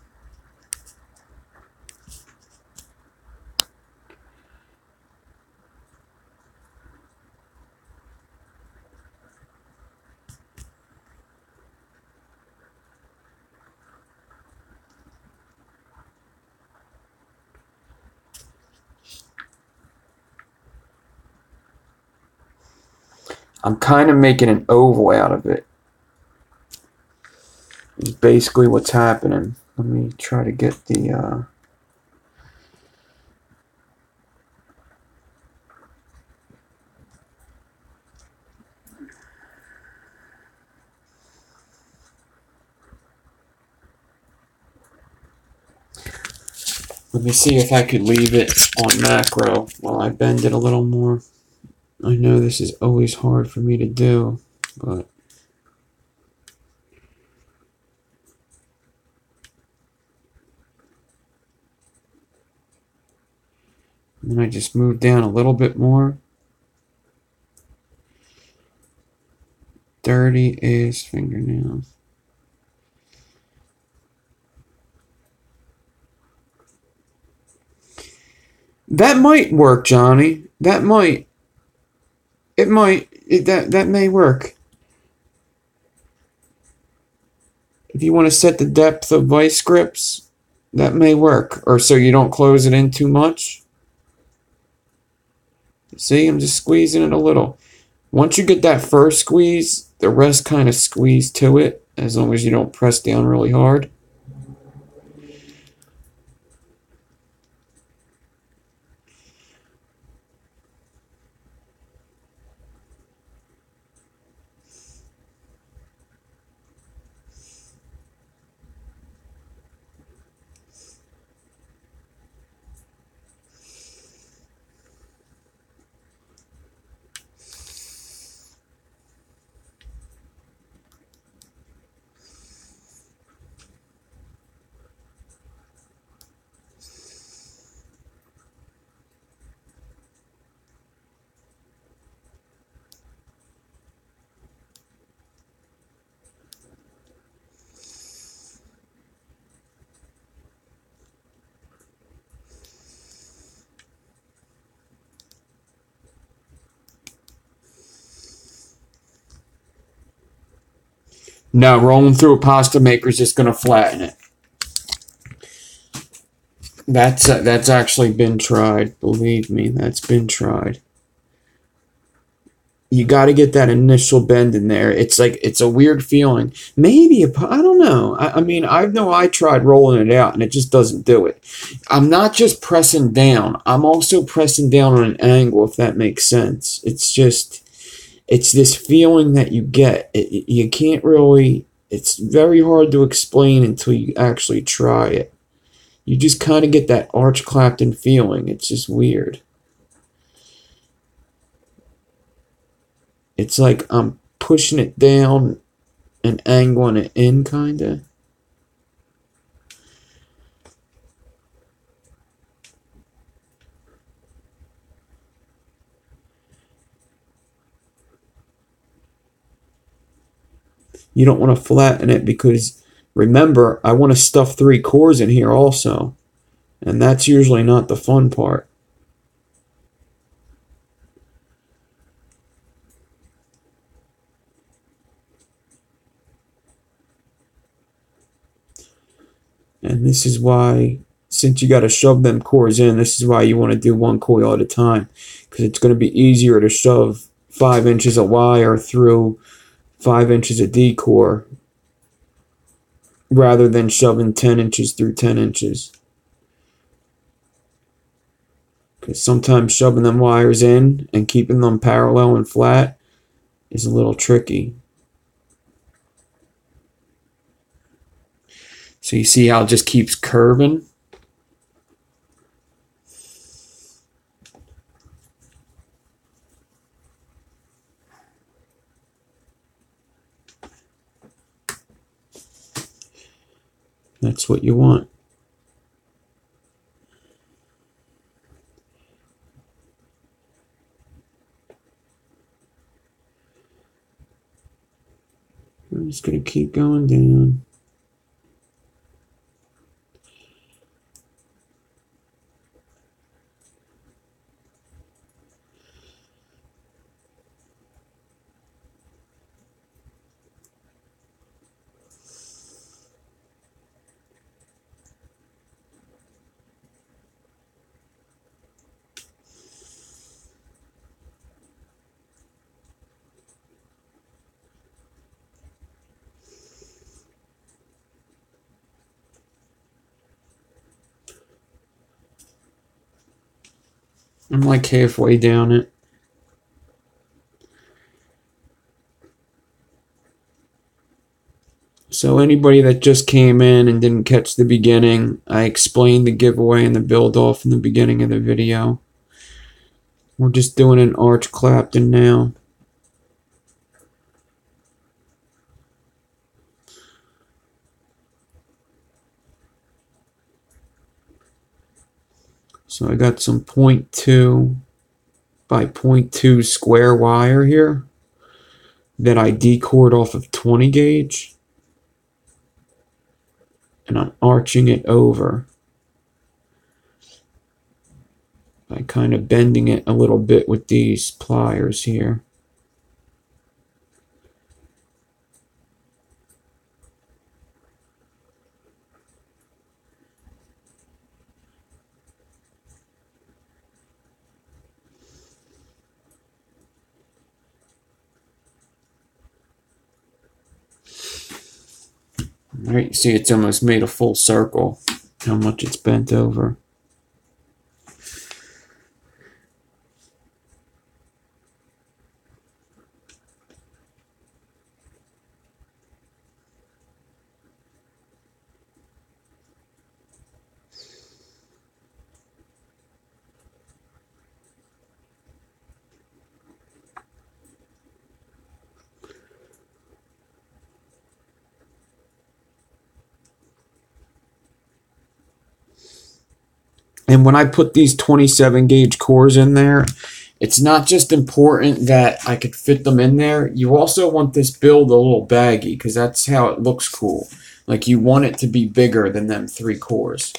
I'm kind of making an oval out of it. It's basically what's happening. Let me try to get the... Let me see if I could leave it on macro while I bend it a little more. I know this is always hard for me to do, but... And then I just move down a little bit more. Dirty as fingernails. That might work, Johnny. That might. It might. That may work. If you want to set the depth of vice grips, that may work. Or so you don't close it in too much. See, I'm just squeezing it a little. Once you get that first squeeze, the rest kind of squeeze to it, as long as you don't press down really hard. No, rolling through a pasta maker is just going to flatten it. That's actually been tried. Believe me, that's been tried. You got to get that initial bend in there. It's like, it's a weird feeling. Maybe, I don't know. I mean, I tried rolling it out and it just doesn't do it. I'm not just pressing down. I'm also pressing down on an angle, if that makes sense. It's just, it's this feeling that you get. You can't really, it's very hard to explain until you actually try it. You just kind of get that Arch Clapton feeling. It's just weird. It's like I'm pushing it down and angling it in, kind of. You don't want to flatten it because, remember, I want to stuff 3 cores in here also. And that's usually not the fun part. And this is why, since you got to shove them cores in, this is why you want to do 1 coil at a time. Because it's going to be easier to shove 5 inches of wire through 5 inches of D core rather than shoving 10 inches through 10 inches. Because sometimes shoving them wires in and keeping them parallel and flat is a little tricky. So you see how it just keeps curving? That's what you want. I'm just going to keep going down. I'm like halfway down it. So anybody that just came in and didn't catch the beginning, I explained the giveaway and the build off in the beginning of the video. We're just doing an Arch Clapton now. So I got some 0.2 by 0.2 square wire here that I decored off of 20 gauge. And I'm arching it over by kind of bending it a little bit with these pliers here. All right, you see it's almost made a full circle, how much it's bent over. And when I put these 27 gauge cores in there, it's not just important that I could fit them in there. You also want this build a little baggy because that's how it looks cool. Like you want it to be bigger than them 3 cores.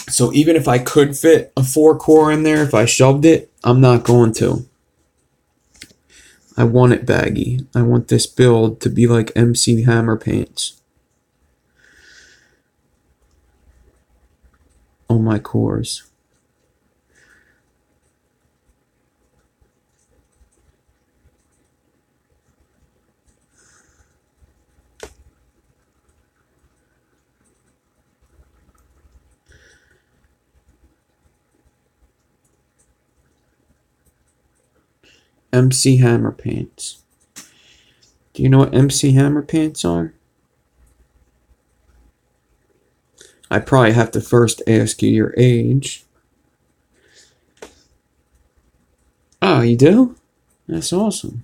So even if I could fit a 4 core in there, if I shoved it, I'm not going to. I want it baggy. I want this build to be like MC Hammer pants on my cores. MC Hammer pants. Do you know what MC Hammer pants are? I probably have to first ask you your age. Oh, you do? That's awesome.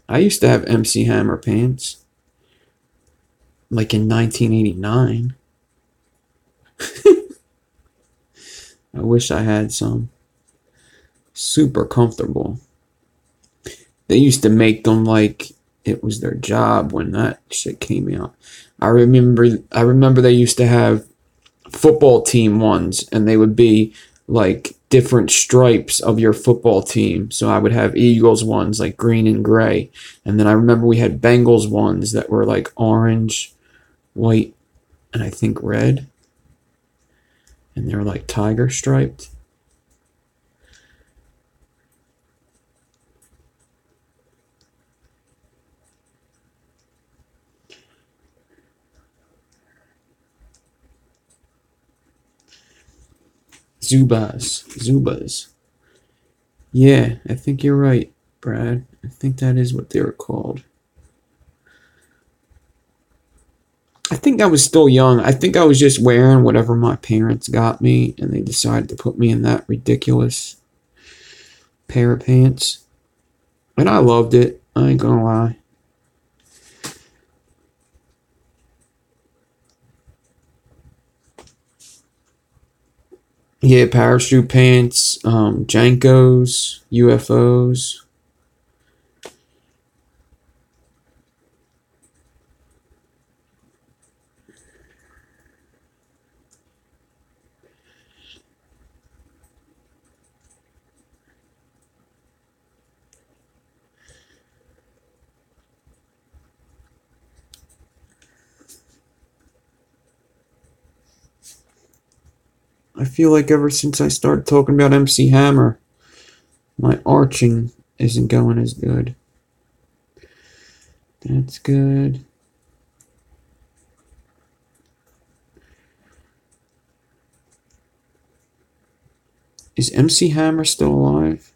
I used to have MC Hammer pants. Like in 1989. I wish I had some. Super comfortable. They used to make them like it was their job when that shit came out. I remember they used to have football team ones, and they would be like different stripes of your football team. So I would have Eagles ones like green and gray, and then I remember we had Bengals ones that were like orange, white, and I think red, and they were like tiger striped. Zubas. Yeah, I think you're right, Brad. I think that is what they were called. I think I was still young. I think I was just wearing whatever my parents got me, and they decided to put me in that ridiculous pair of pants. And I loved it. I ain't gonna lie. Yeah, parachute pants, Jankos, UFOs. I feel like ever since I started talking about MC Hammer, my arching isn't going as good. That's good. Is MC Hammer still alive?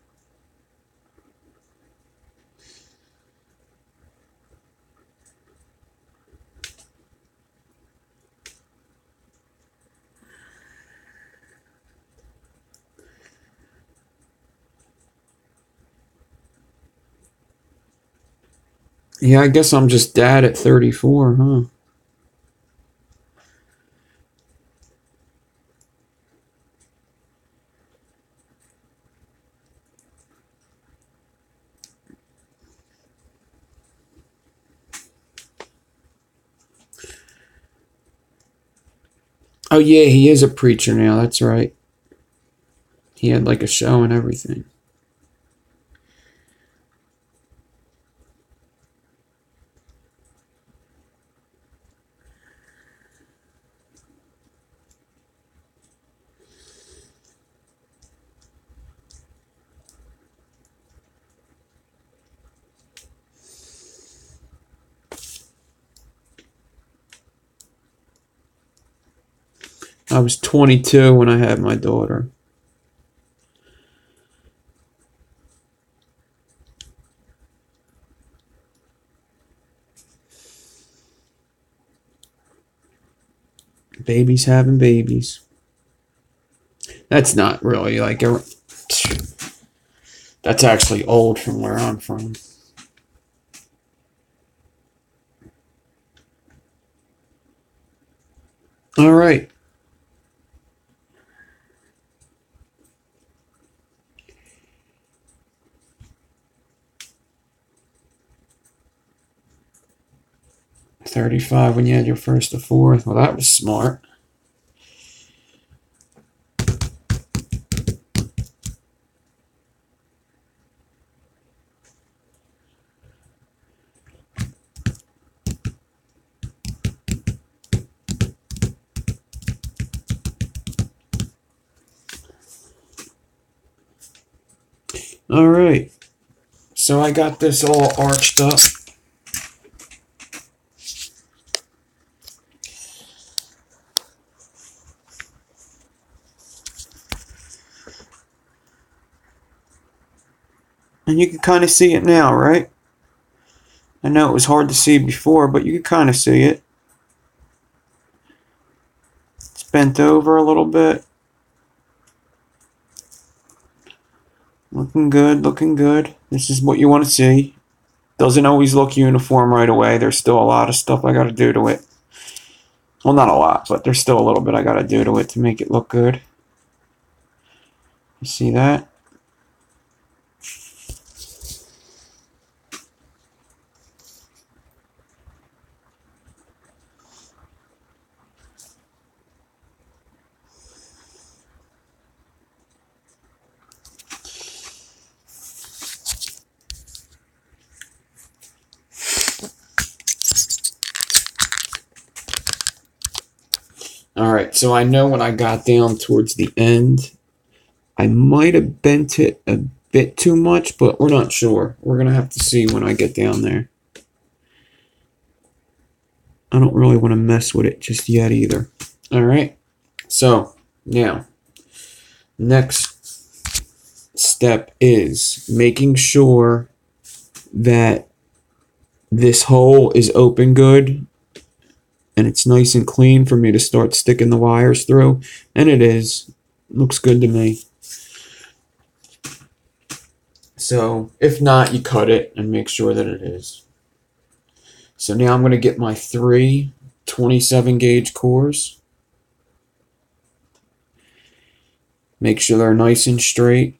Yeah, I guess I'm just dad at 34, huh? Oh, yeah, he is a preacher now. That's right. He had like a show and everything. I was 22 when I had my daughter. Babies having babies. That's not really like a... That's actually old from where I'm from. All right. $35 when you had your first to fourth. Well, that was smart. All right. So I got this all arched up. And you can kind of see it now, right? I know it was hard to see before, but you can kind of see it. It's bent over a little bit. Looking good, looking good. This is what you want to see. Doesn't always look uniform right away. There's still a lot of stuff I got to do to it. Well, not a lot, but there's still a little bit I got to do to it to make it look good. You see that? Alright, so I know when I got down towards the end, I might have bent it a bit too much, but we're not sure. We're going to have to see when I get down there. I don't really want to mess with it just yet either. Alright, so now, next step is making sure that this hole is open good and it's nice and clean for me to start sticking the wires through, and it is. Looks good to me. So if not, you cut it and make sure that it is. So now I'm going to get my 3 27 gauge cores. Make sure they're nice and straight.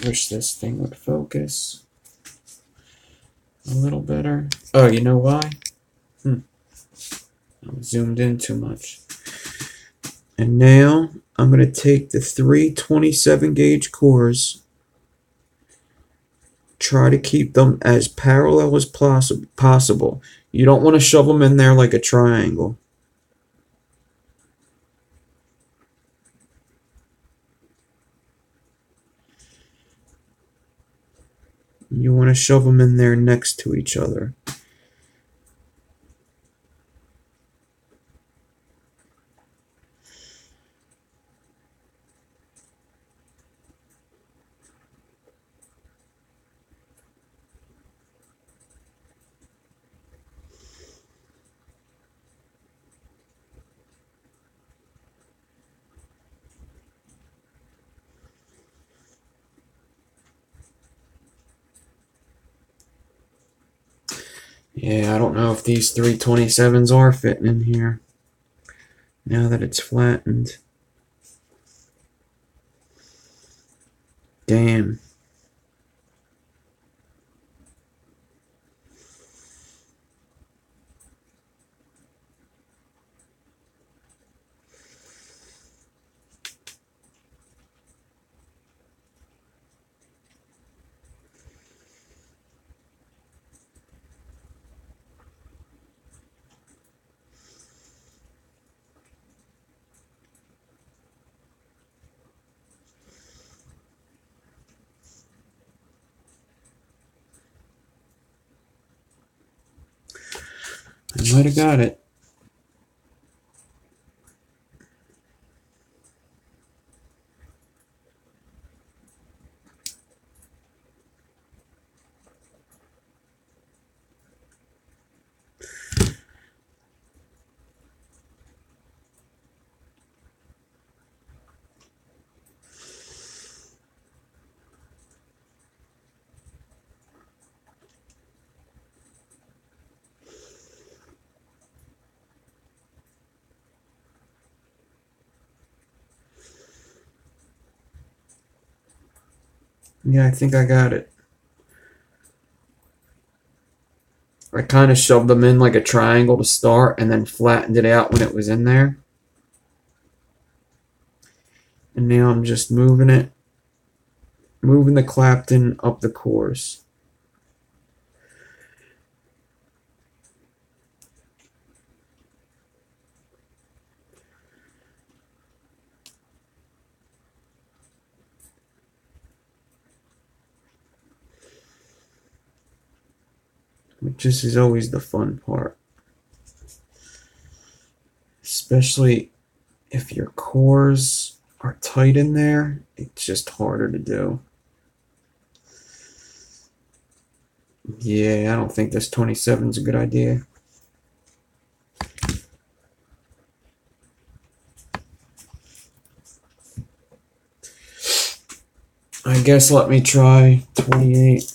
I wish this thing would focus a little better. Oh, you know why? I'm zoomed in too much. And now I'm going to take the 3 27 gauge cores, try to keep them as parallel as possible. You don't want to shove them in there like a triangle. You want to shove them in there next to each other. Yeah, I don't know if these 327s are fitting in here now that it's flattened. Damn. I might have got it. Yeah, I think I got it. I kind of shoved them in like a triangle to start and then flattened it out when it was in there. And now I'm just moving the Clapton up the cores. Which this is always the fun part. especially if your cores are tight in there, it's just harder to do. Yeah, I don't think this 27 is a good idea. I guess let me try 28.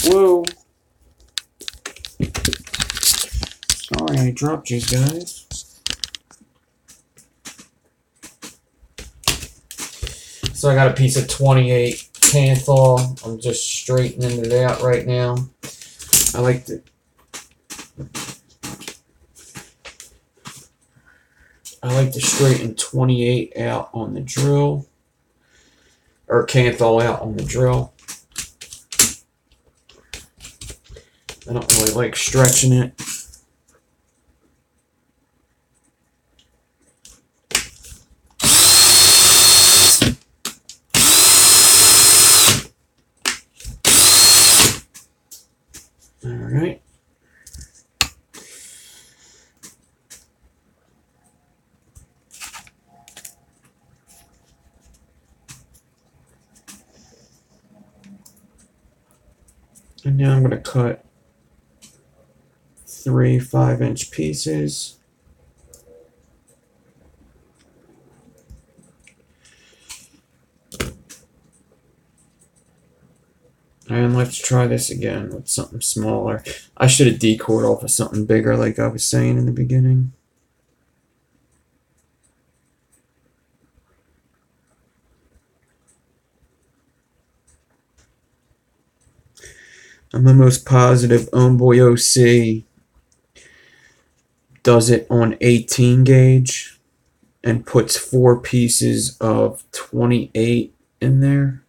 Whoa. Sorry I dropped you guys. So I got a piece of 28 Canthal. I'm just straightening it out right now. I like to straighten 28 out on the drill, or Canthal out on the drill. I don't really like stretching it. All right. And now I'm going to cut 3 5-inch pieces. And let's try this again with something smaller. I should have decored off of something bigger like I was saying in the beginning. I'm almost positive Homeboy OC does it on 18 gauge and puts 4 pieces of 28 in there.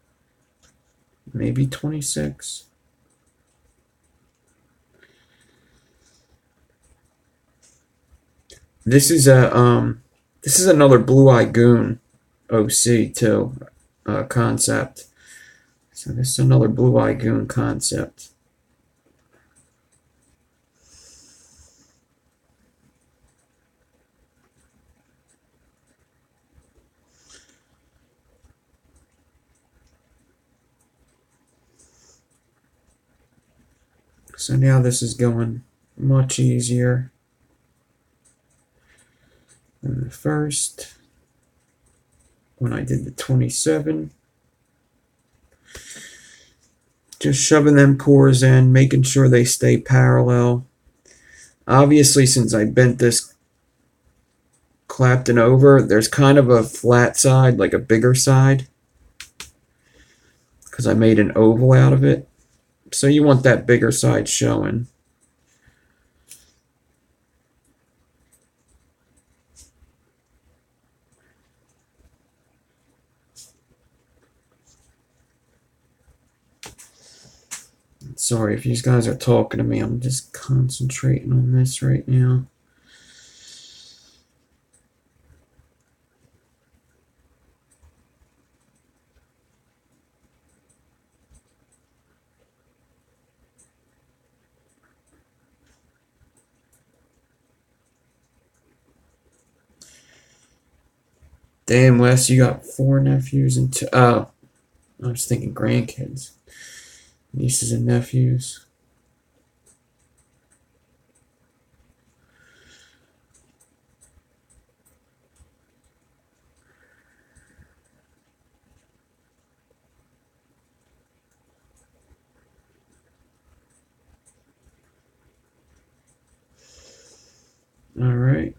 Maybe 26. This is another Blue Eye Goon OC too concept. So this is another Blue Eye Goon concept. So now this is going much easier than the first when I did the 27. Just shoving them cores in, making sure they stay parallel. Obviously, since I bent this Clapton over, there's kind of a flat side, like a bigger side, because I made an oval out of it. So you want that bigger side showing. Sorry if you guys are talking to me. I'm just concentrating on this right now. Damn, Wes, you got 4 nephews and 2. Oh, I was thinking grandkids. Nieces and nephews. All right.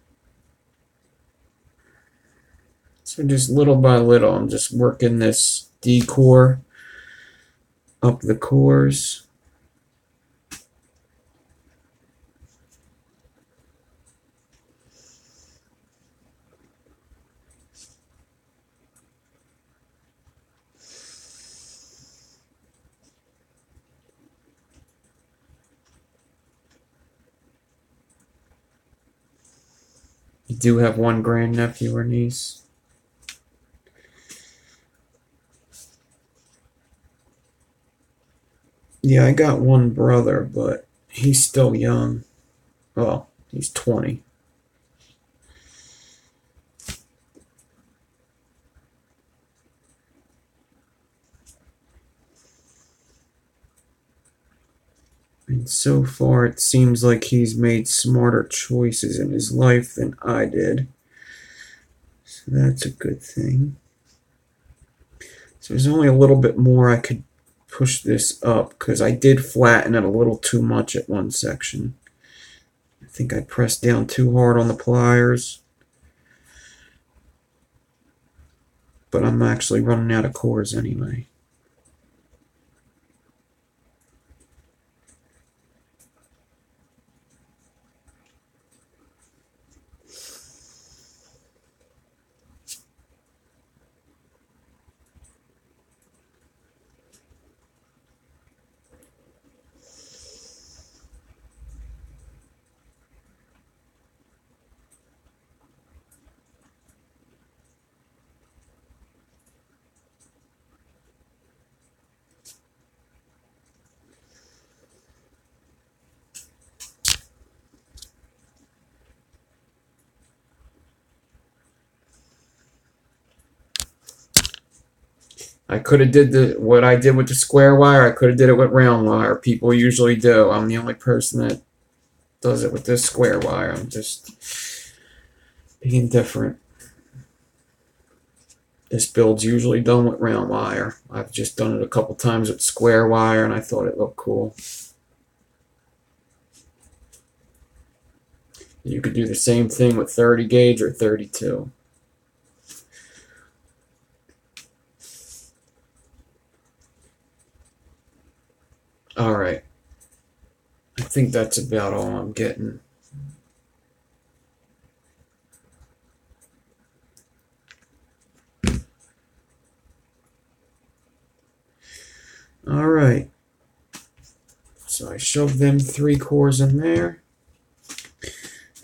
So just little by little, I'm just working this D-core up the cores. You do have one grandnephew or niece? Yeah, I got one brother, but he's still young. Well, he's 20. And so far, it seems like he's made smarter choices in his life than I did. So that's a good thing. So there's only a little bit more I could push this up, because I did flatten it a little too much at one section. I think I pressed down too hard on the pliers. But I'm actually running out of cores anyway. I could have did what I did with the square wire. I could have did it with round wire. People usually do. I'm the only person that does it with this square wire. I'm just being different. This build's usually done with round wire. I've just done it a couple times with square wire, and I thought it looked cool. You could do the same thing with 30 gauge or 32. Alright. I think that's about all I'm getting. Alright. So I shoved them 3 cores in there.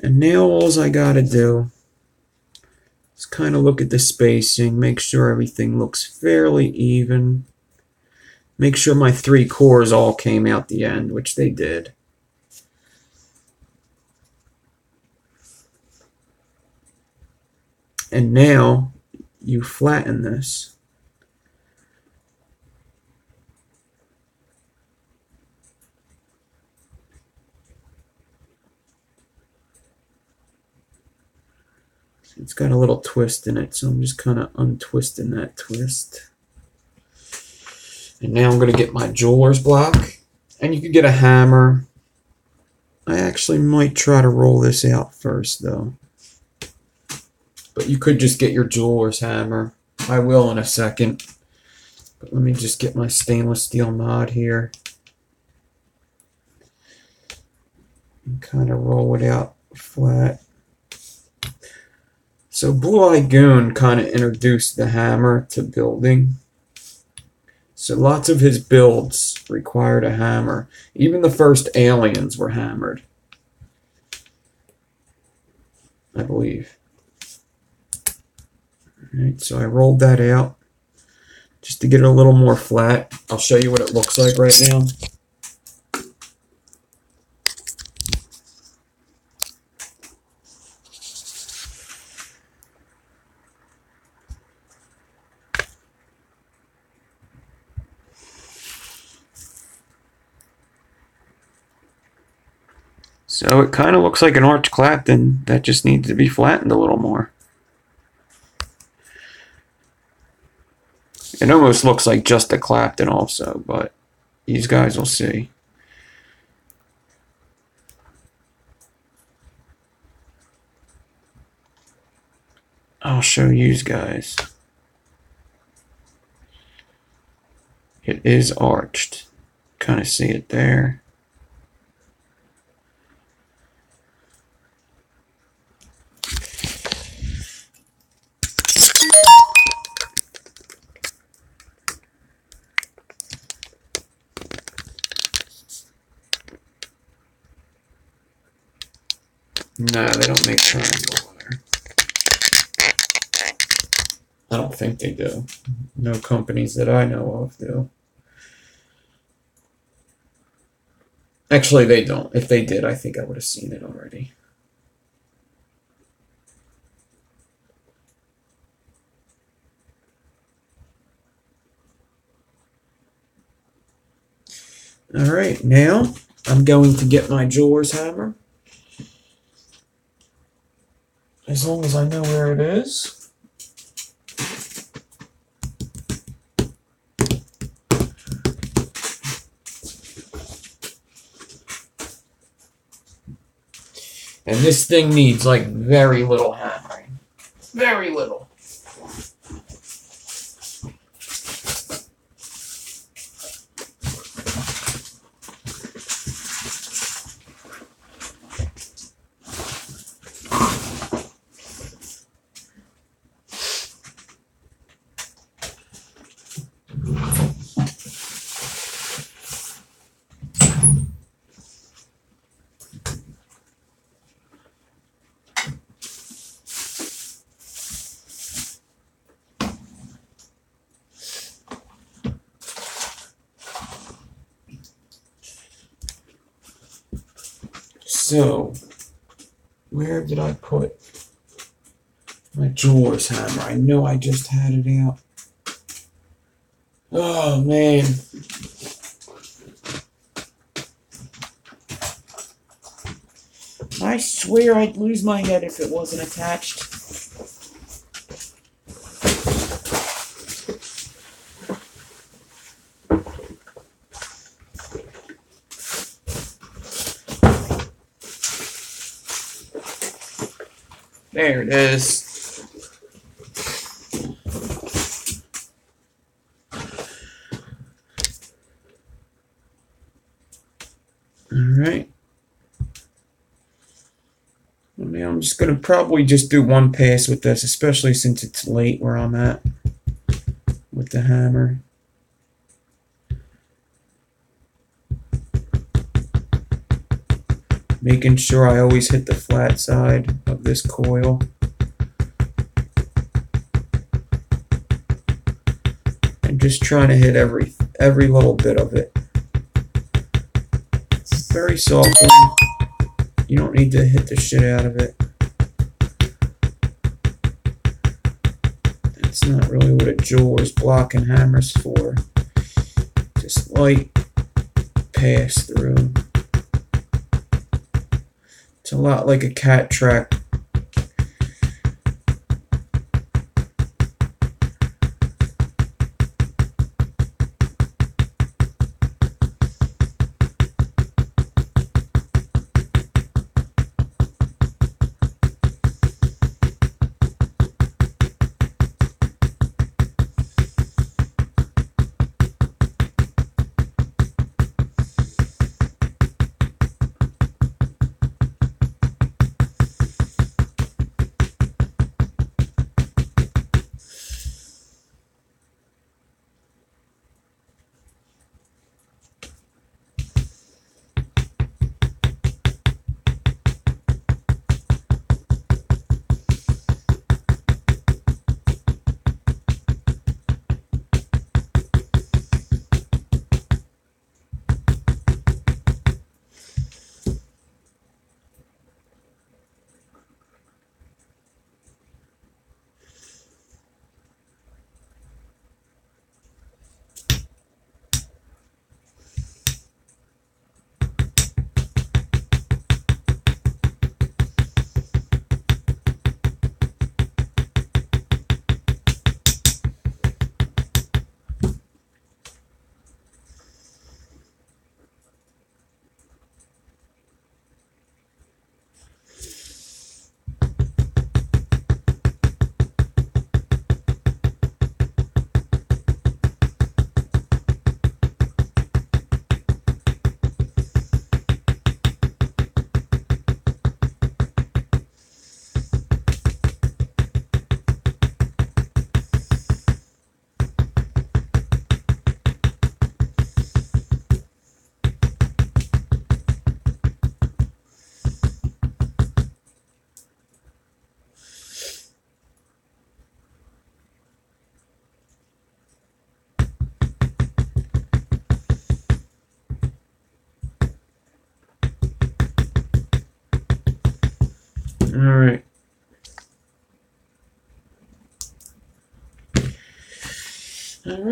And now all I gotta do is kind of look at the spacing, make sure everything looks fairly even. Make sure my 3 cores all came out the end, which they did. And now you flatten this. It's got a little twist in it, so I'm just kind of untwisting that twist. And now I'm going to get my jeweler's block. And you could get a hammer. I actually might try to roll this out first, though. But you could just get your jeweler's hammer. I will in a second. But let me just get my stainless steel mod here. And kind of roll it out flat. So Blue Lagoon kind of introduced the hammer to building. So lots of his builds required a hammer. Even the first aliens were hammered, I believe. Alright, so I rolled that out just to get it a little more flat. I'll show you what it looks like right now. So it kind of looks like an arch Clapton that just needs to be flattened a little more. It almost looks like just a Clapton also, but these guys will see. I'll show you guys. It is arched. Kind of see it there. No, they don't make triangle there. I don't think they do. No companies that I know of do. Actually, they don't. If they did, I think I would have seen it already. Alright, now I'm going to get my jeweler's hammer. As long as I know where it is. And this thing needs like very little hammering. Very little. So, where did I put my jeweler's hammer? I know I just had it out. Oh, man. I swear I'd lose my head if it wasn't attached. There it is. Alright. Well, now I'm just going to probably just do one pass with this, especially since it's late where I'm at with the hammer. Making sure I always hit the flat side of this coil. And just trying to hit every little bit of it. Very softly. You don't need to hit the shit out of it. That's not really what a jeweler's block and hammer's for. Just light pass through. It's a lot like a cat track.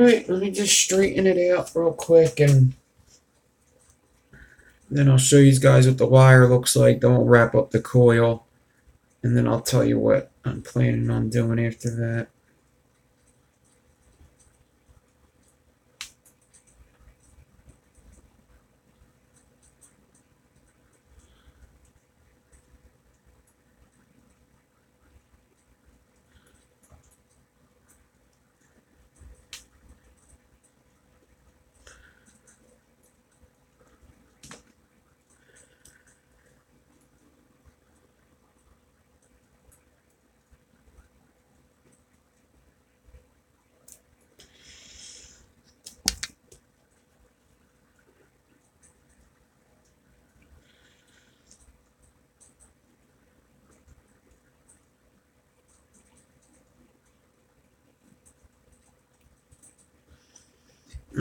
Alright, let me just straighten it out real quick and then I'll show you guys what the wire looks like. Then we'll wrap up the coil and then I'll tell you what I'm planning on doing after that.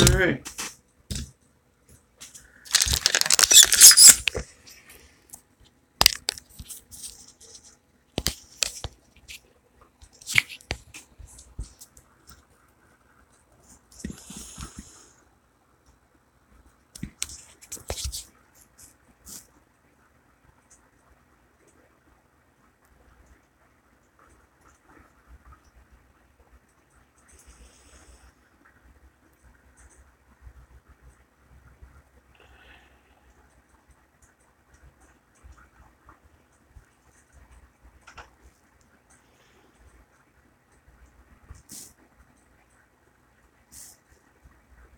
Alright.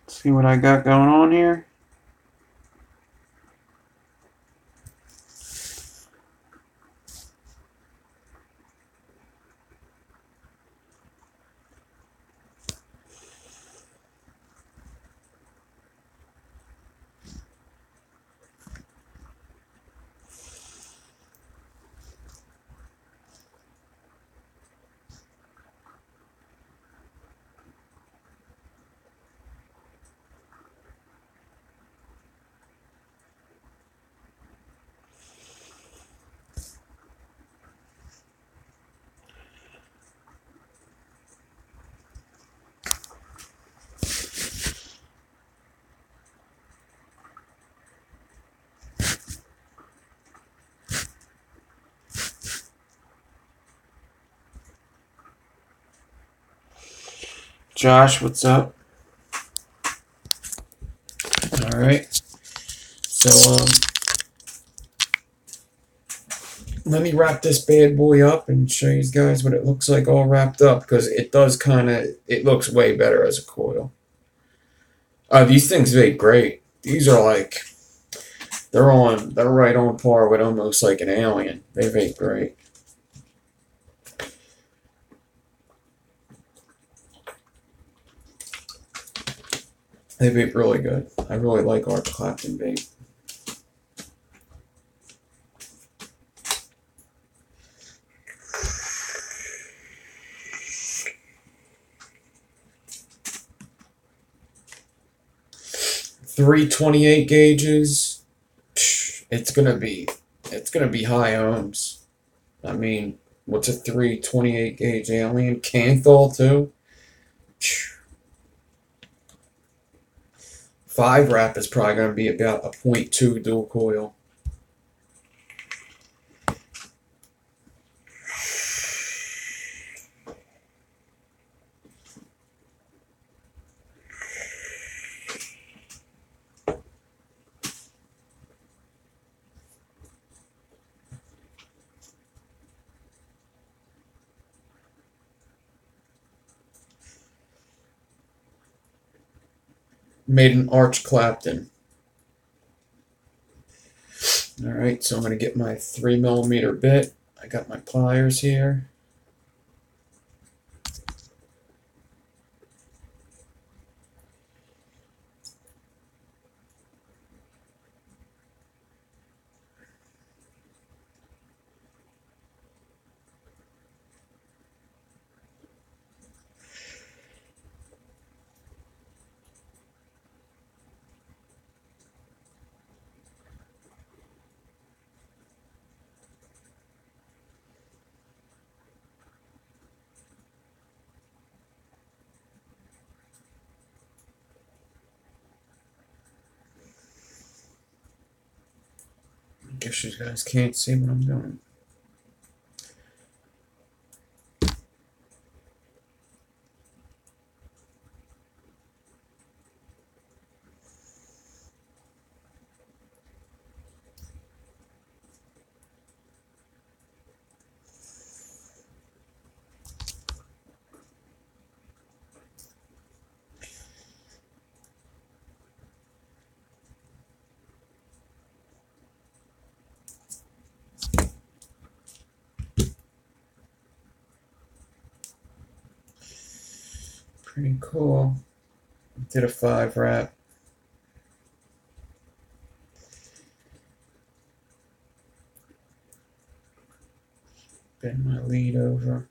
See what I got going on here? Josh, what's up? Alright. So, let me wrap this bad boy up and show you guys what it looks like all wrapped up, because it does it looks way better as a coil. These things vape great. These are like, they're right on par with almost like an Alien. They vape great. They vape really good. I really like our Clapton vape. Three 28 gauges. It's gonna be high ohms. I mean, what's a 328 gauge Alien? Canthal too. 5 wrap is probably going to be about a 0.2 dual coil. Made an arch Clapton. Alright, so I'm going to get my 3mm bit. I got my pliers here. guess you guys can't see what I'm doing. Pretty cool. Did a 5 wrap. Bend my lead over.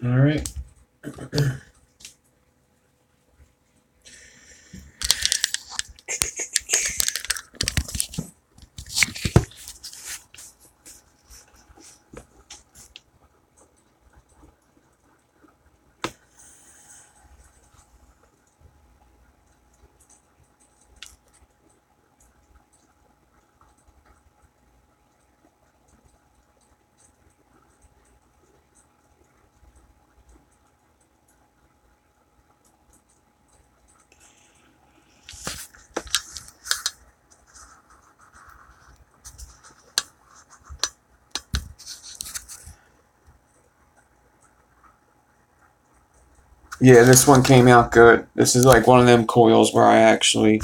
All right. Yeah, this one came out good. This is like one of them coils where I actually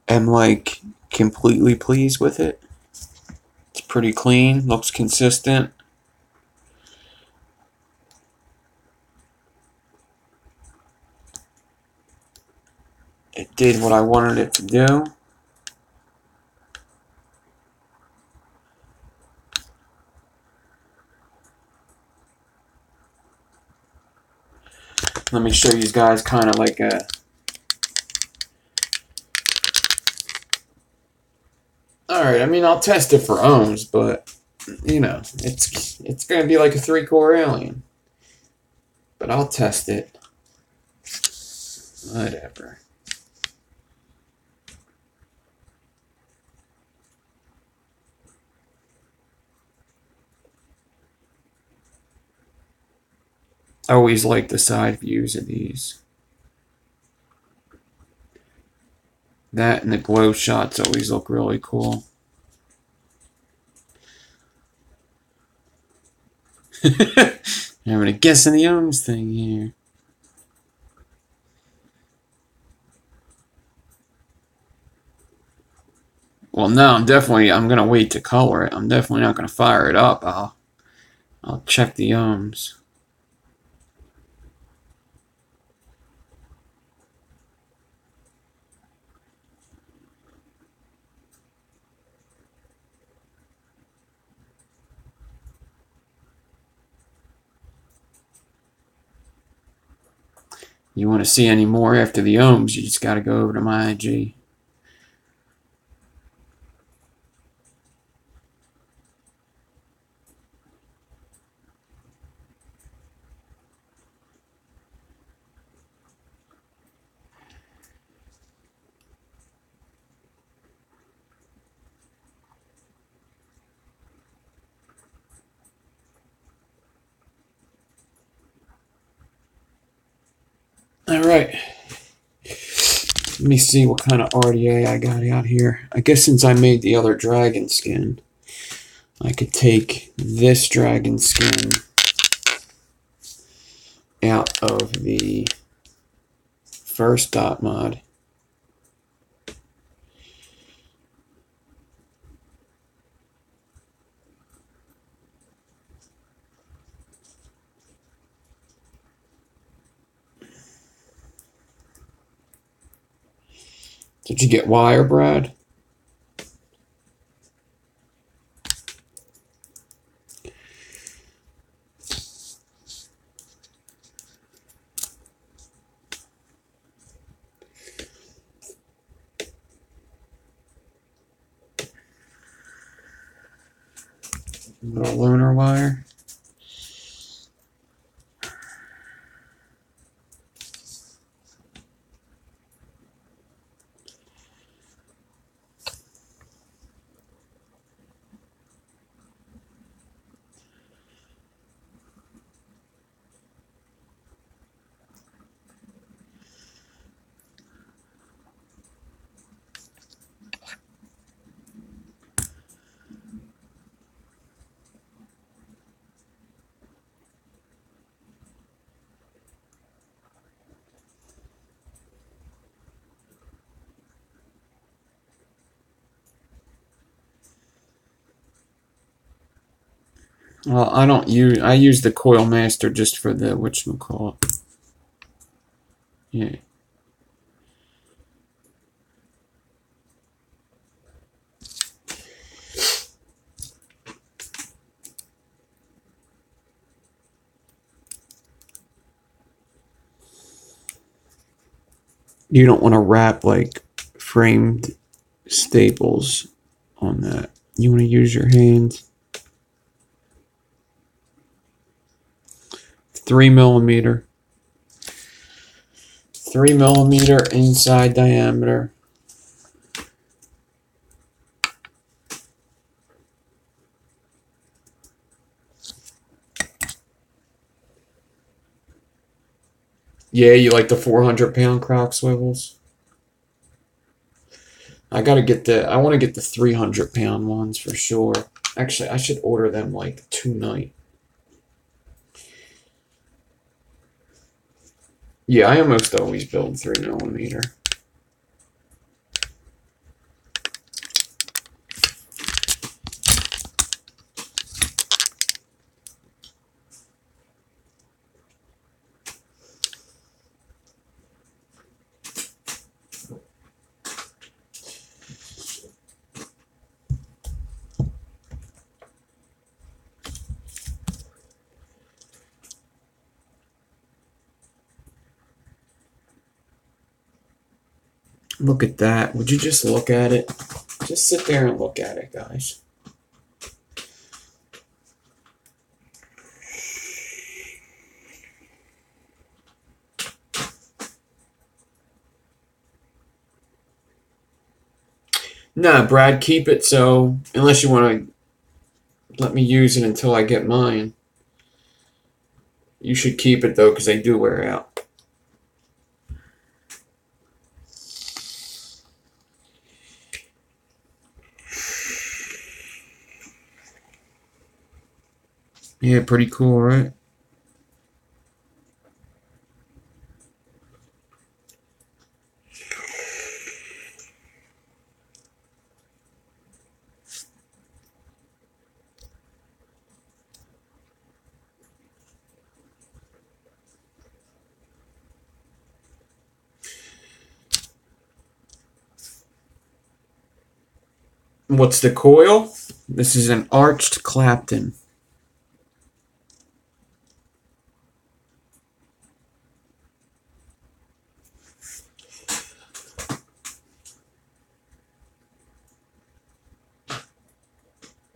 am like completely pleased with it. It's pretty clean, looks consistent. It did what I wanted it to do. Let me show you guys kind of like a... Alright, I mean, I'll test it for ohms, but, you know, it's going to be like a 3-core alien. But I'll test it. Whatever. I always like the side views of these. That and the glow shots always look really cool. Having a guess in the ohms thing here. Well, no, I'm going to wait to color it. I'm definitely not going to fire it up. I'll check the ohms. You want to see any more after the ohms, you just got to go over to my IG. All right. Let me see what kind of RDA I got out here. I guess since I made the other dragon skin, I could take this dragon skin out of the first dot mod. Did you get wire, Brad? Little lunar wire. Well, I use the coil master just for the whatchamacallit. Yeah. You don't want to wrap like framed staples on that. You want to use your hands. 3mm. 3mm inside diameter. Yeah, you like the 400-pound crock swivels? I want to get the 300-pound ones for sure. Actually, I should order them like tonight. Yeah, I almost always build 3mm. Look at that. Would you just look at it? Just sit there and look at it, guys. Nah, Brad, keep it so, unless you want to let me use it until I get mine. You should keep it, though, because they do wear out. Yeah, pretty cool, right? What's the coil? This is an arched Clapton.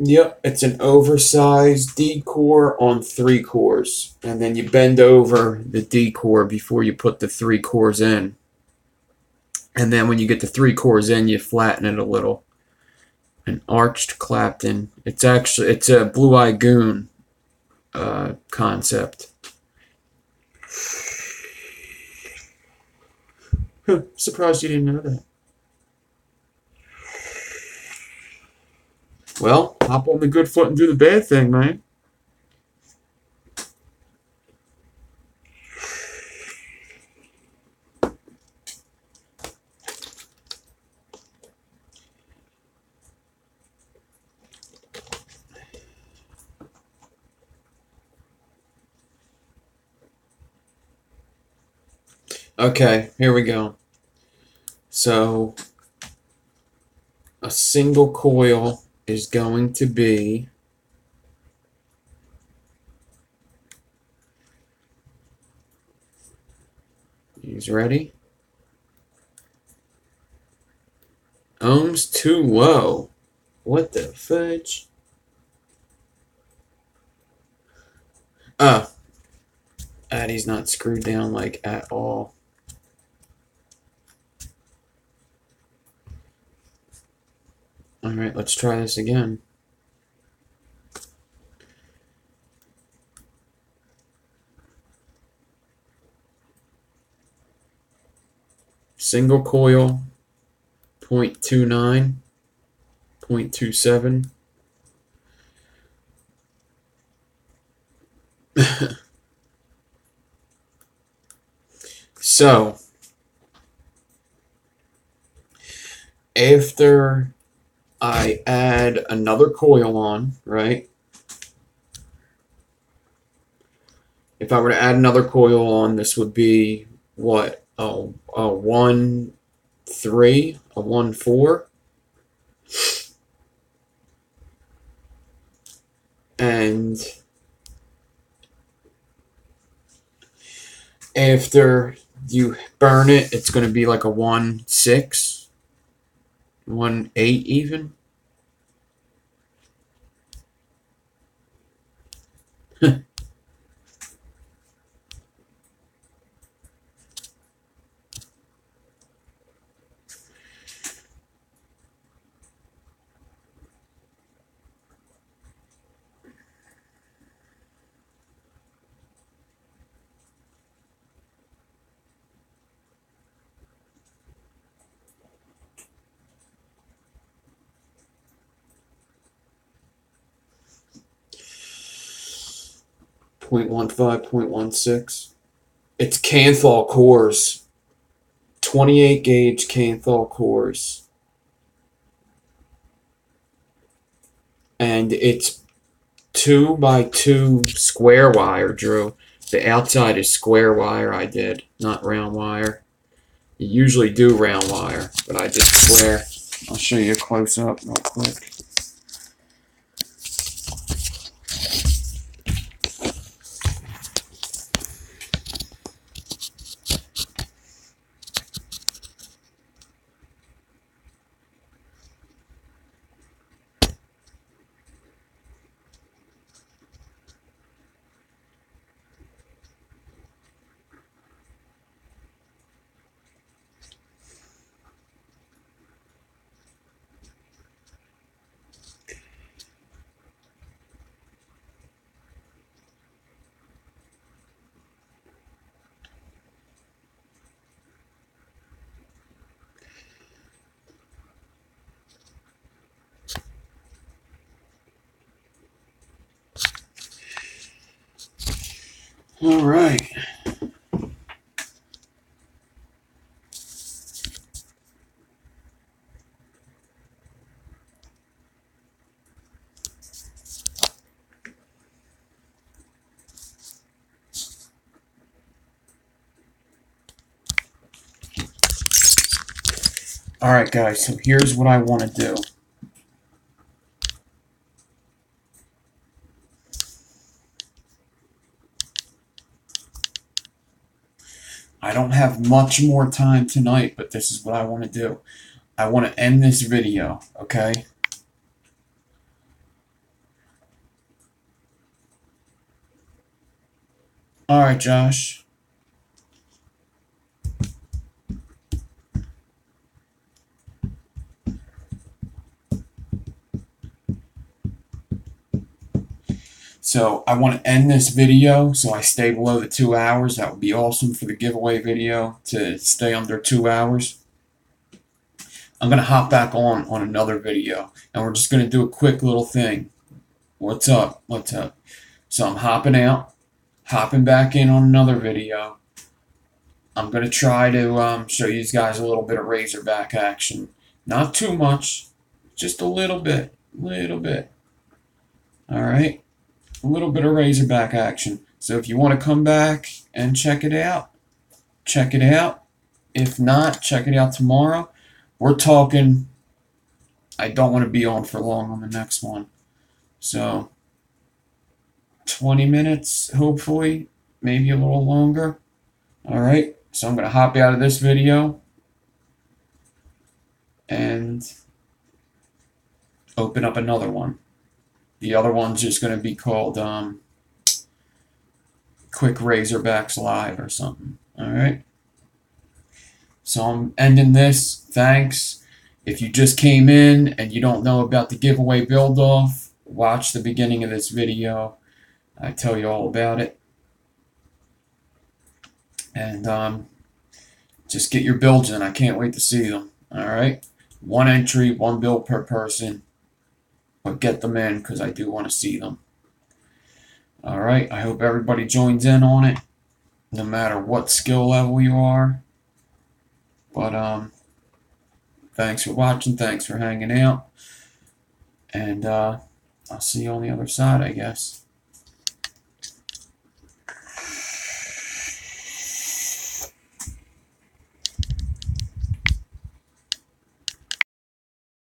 Yep, it's an oversized D core on 3 cores. And then you bend over the D core before you put the 3 cores in. And then when you get the 3 cores in, you flatten it a little. An arched Clapton. It's a Blue Eye Goon concept. Surprised you didn't know that. Well, hop on the good foot and do the bad thing, man. Okay, here we go. So, a single coil is going to be He's ready. Ohms too low. What the fudge? Oh, Addy's not screwed down like at all. Alright, let's try this again. Single coil, 0.29, 0.27. So, after I add another coil on, right? If I were to add another coil on, this would be what? Oh, a 1-3, a 1-4. And after you burn it, it's going to be like a 1-6, 1-8 even. .15, 0.16. It's Canthal cores. 28 gauge Canthal cores. And it's 2x2 square wire, Drew. The outside is square wire I did, not round wire. You usually do round wire, but I did square. I'll show you a close up real quick. All right. All right, guys, so here's what I want to do. I don't have much more time tonight, but this is what I want to do. I want to end this video, okay? All right, Josh. So I want to end this video so I stay below the 2 hours. That would be awesome for the giveaway video to stay under 2 hours. I'm going to hop back on another video, and we're just going to do a quick little thing. What's up? What's up? So I'm hopping out, hopping back in on another video. I'm going to try to show you guys a little bit of Razorback action. Not too much, just a little bit. All right? A little bit of Razorback action. So if you want to come back and check it out, check it out. If not, check it out tomorrow. We're talking, I don't want to be on for long on the next one. So 20 minutes, hopefully, maybe a little longer. All right, so I'm going to hop out of this video and open up another one. The other one's just going to be called quick Razorbacks live or something. Alright? So I'm ending this. Thanks. If you just came in and you don't know about the giveaway build off, watch the beginning of this video. I tell you all about it. And just get your builds in. I can't wait to see them. Alright? One entry, one build per person. But get them in because I do want to see them. Alright, I hope everybody joins in on it, no matter what skill level you are. But thanks for watching, thanks for hanging out, and I'll see you on the other side, I guess.